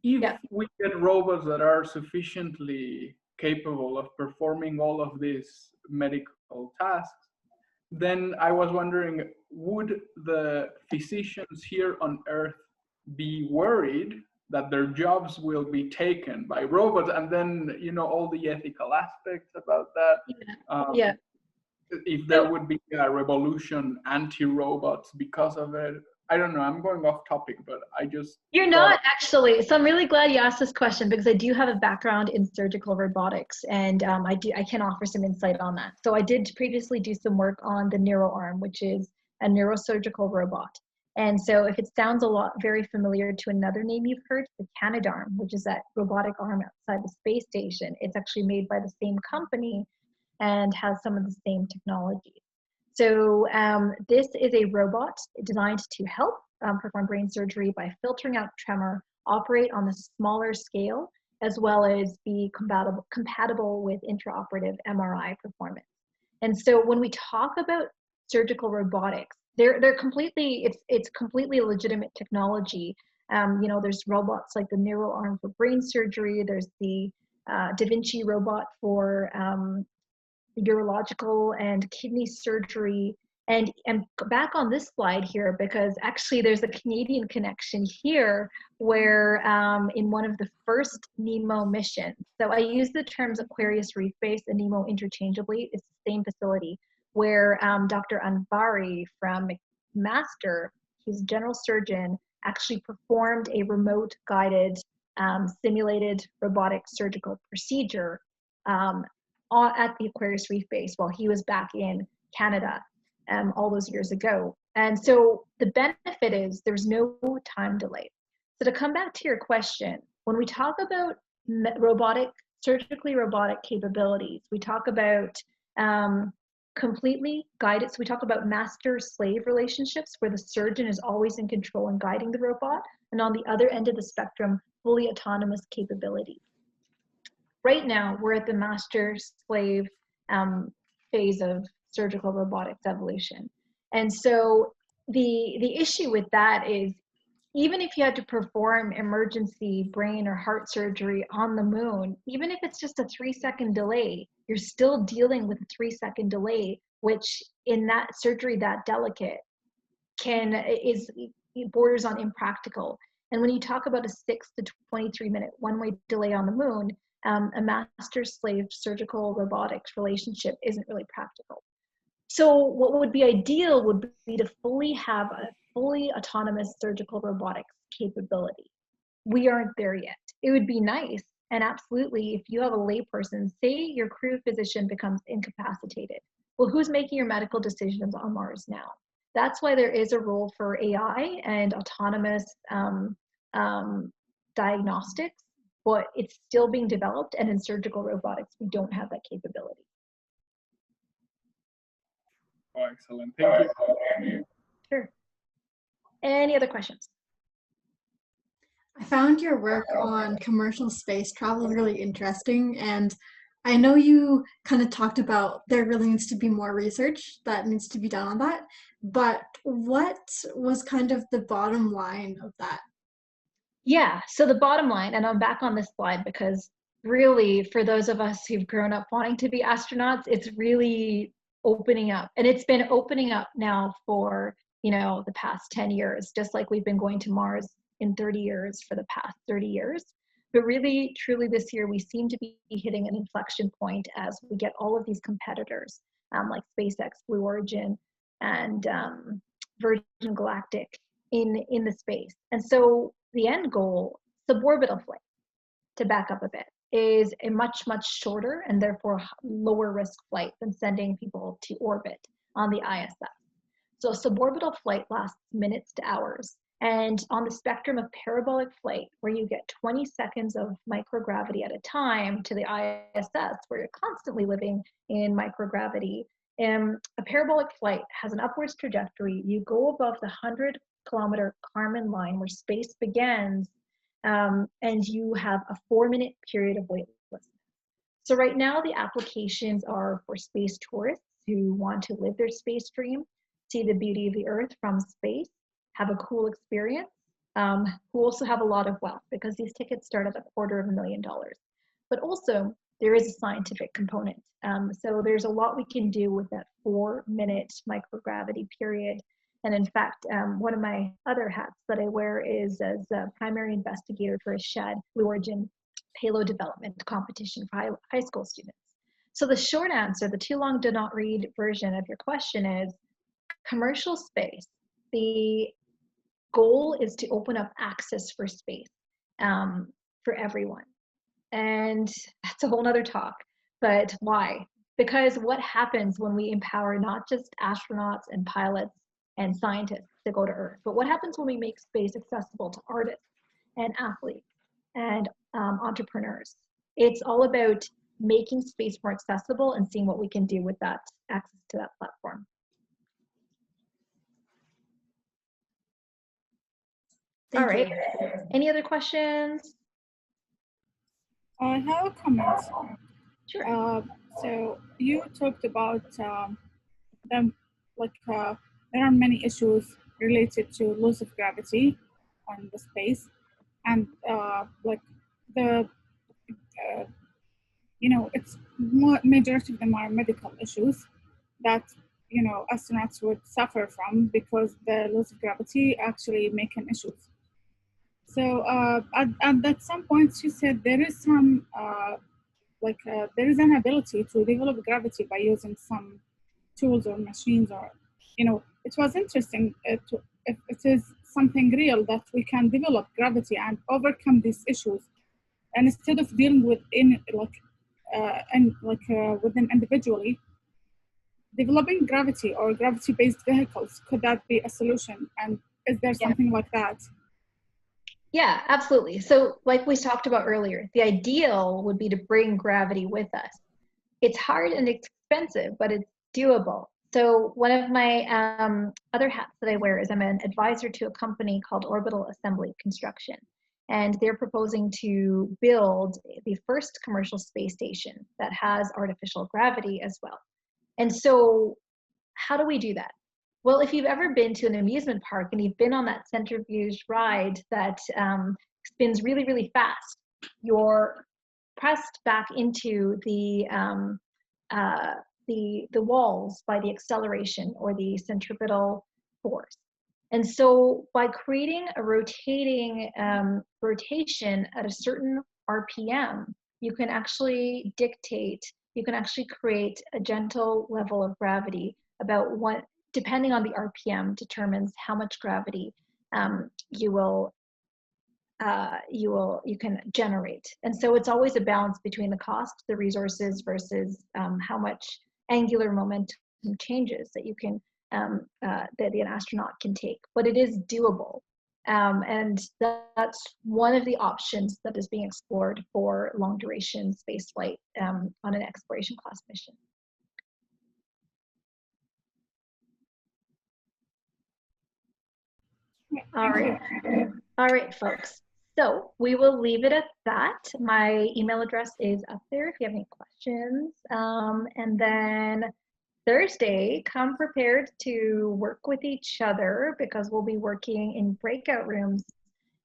If we get robots that are sufficiently capable of performing all of these medical tasks, then I was wondering, would the physicians here on Earth be worried that their jobs will be taken by robots? And then, you know, all the ethical aspects about that. If there would be a revolution anti-robots because of it. I don't know, I'm going off topic, but I just... You're not actually. So I'm really glad you asked this question, because I do have a background in surgical robotics, and I can offer some insight on that. So I did previously do some work on the NeuroArm, which is a neurosurgical robot. And so if it sounds a lot very familiar to another name you've heard, the Canadarm, which is that robotic arm outside the space station, it's actually made by the same company and has some of the same technologies. So this is a robot designed to help perform brain surgery by filtering out tremor, operate on a smaller scale, as well as be compatible with intraoperative MRI performance. And so when we talk about surgical robotics, they're completely, it's completely a legitimate technology. You know, there's robots like the neural arm for brain surgery. There's the Da Vinci robot for urological and kidney surgery. And back on this slide here, because actually there's a Canadian connection here where in one of the first NEMO missions, so I use the terms Aquarius Reef Base and NEMO interchangeably, it's the same facility, where Dr. Anvari from McMaster, he's a general surgeon, actually performed a remote guided simulated robotic surgical procedure at the Aquarius Reef Base while he was back in Canada all those years ago. And so the benefit is there's no time delay. So to come back to your question, when we talk about surgically robotic capabilities, we talk about completely guided, so we talk about master-slave relationships where the surgeon is always in control and guiding the robot, and on the other end of the spectrum, fully autonomous capabilities. Right now, we're at the master-slave phase of surgical robotics evolution. And so the issue with that is, even if you had to perform emergency brain or heart surgery on the moon, even if it's just a 3-second delay, you're still dealing with a 3-second delay, which in that surgery that delicate borders on impractical. And when you talk about a 6 to 23-minute one-way delay on the moon, a master-slave surgical robotics relationship isn't really practical. So what would be ideal would be to have a fully autonomous surgical robotics capability. We aren't there yet. It would be nice, and absolutely, if you have a layperson, say your crew physician becomes incapacitated. Well, who's making your medical decisions on Mars now? That's why there is a role for AI and autonomous diagnostics, but it's still being developed, and in surgical robotics, we don't have that capability. Oh, excellent. Thank you. Sure. Any other questions? I found your work on commercial space travel really interesting, and I know you kind of talked about there really needs to be more research that needs to be done on that, but what was kind of the bottom line of that? Yeah, so the bottom line, and I'm back on this slide because really for those of us who've grown up wanting to be astronauts, it's really opening up, and it's been opening up now for, you know, the past 10 years, just like we've been going to Mars in 30 years for the past 30 years. But really, truly this year, we seem to be hitting an inflection point as we get all of these competitors like SpaceX, Blue Origin, and Virgin Galactic in the space. And so the end goal, suborbital flight, to back up a bit, is a much, much shorter and therefore lower risk flight than sending people to orbit on the ISS. So suborbital flight lasts minutes to hours. And on the spectrum of parabolic flight, where you get 20 seconds of microgravity at a time, to the ISS, where you're constantly living in microgravity, a parabolic flight has an upwards trajectory. You go above the 100-kilometer Kármán line where space begins, and you have a 4-minute period of weightlessness. So right now, the applications are for space tourists who want to live their space dream, see the beauty of the Earth from space, have a cool experience, who also have a lot of wealth because these tickets start at $250,000. But also, there is a scientific component. So there's a lot we can do with that 4-minute microgravity period. And in fact, one of my other hats that I wear is as a primary investigator for a SHAD, Blue Origin payload development competition for high school students. So the short answer, the too long did not read version of your question is, commercial space, the goal is to open up access for space for everyone. And that's a whole nother talk, but why? Because what happens when we empower not just astronauts and pilots and scientists to go to Earth. But what happens when we make space accessible to artists and athletes and entrepreneurs? It's all about making space more accessible and seeing what we can do with that access to that platform. All right. Any other questions? I have a comment. Sure. So you talked about them, like there are many issues related to loss of gravity on the space, and like the it's majority of them are medical issues that astronauts would suffer from because the loss of gravity actually making issues. So at some points you said there is some there is an ability to develop gravity by using some tools or machines, or it was interesting if it is something real that we can develop gravity and overcome these issues, and instead of dealing with with them individually, developing gravity or gravity-based vehicles, could that be a solution? And is there something like that? Yeah, absolutely. So like we talked about earlier, the ideal would be to bring gravity with us. It's hard and expensive, but it's doable. So one of my other hats that I wear is I'm an advisor to a company called Orbital Assembly Construction. And they're proposing to build the first commercial space station that has artificial gravity as well. And so how do we do that? Well, if you've ever been to an amusement park and you've been on that centrifuge ride that spins really, really fast, you're pressed back into the walls by the acceleration or the centripetal force. And so by creating a rotation at a certain RPM, you can actually create a gentle level of gravity about what, depending on the RPM, determines how much gravity you can generate. And so it's always a balance between the cost, the resources, versus how much angular momentum changes that you can that an astronaut can take. But it is doable, and that's one of the options that is being explored for long duration space flight on an exploration class mission. All right, folks. So we will leave it at that. My email address is up there if you have any questions. And then Thursday, come prepared to work with each other, because we'll be working in breakout rooms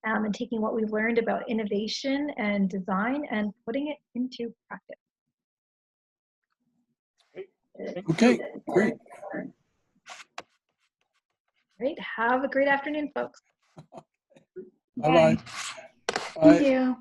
and taking what we've learned about innovation and design and putting it into practice. Okay, great. Great. Have a great afternoon, folks. Bye-bye. Thank you.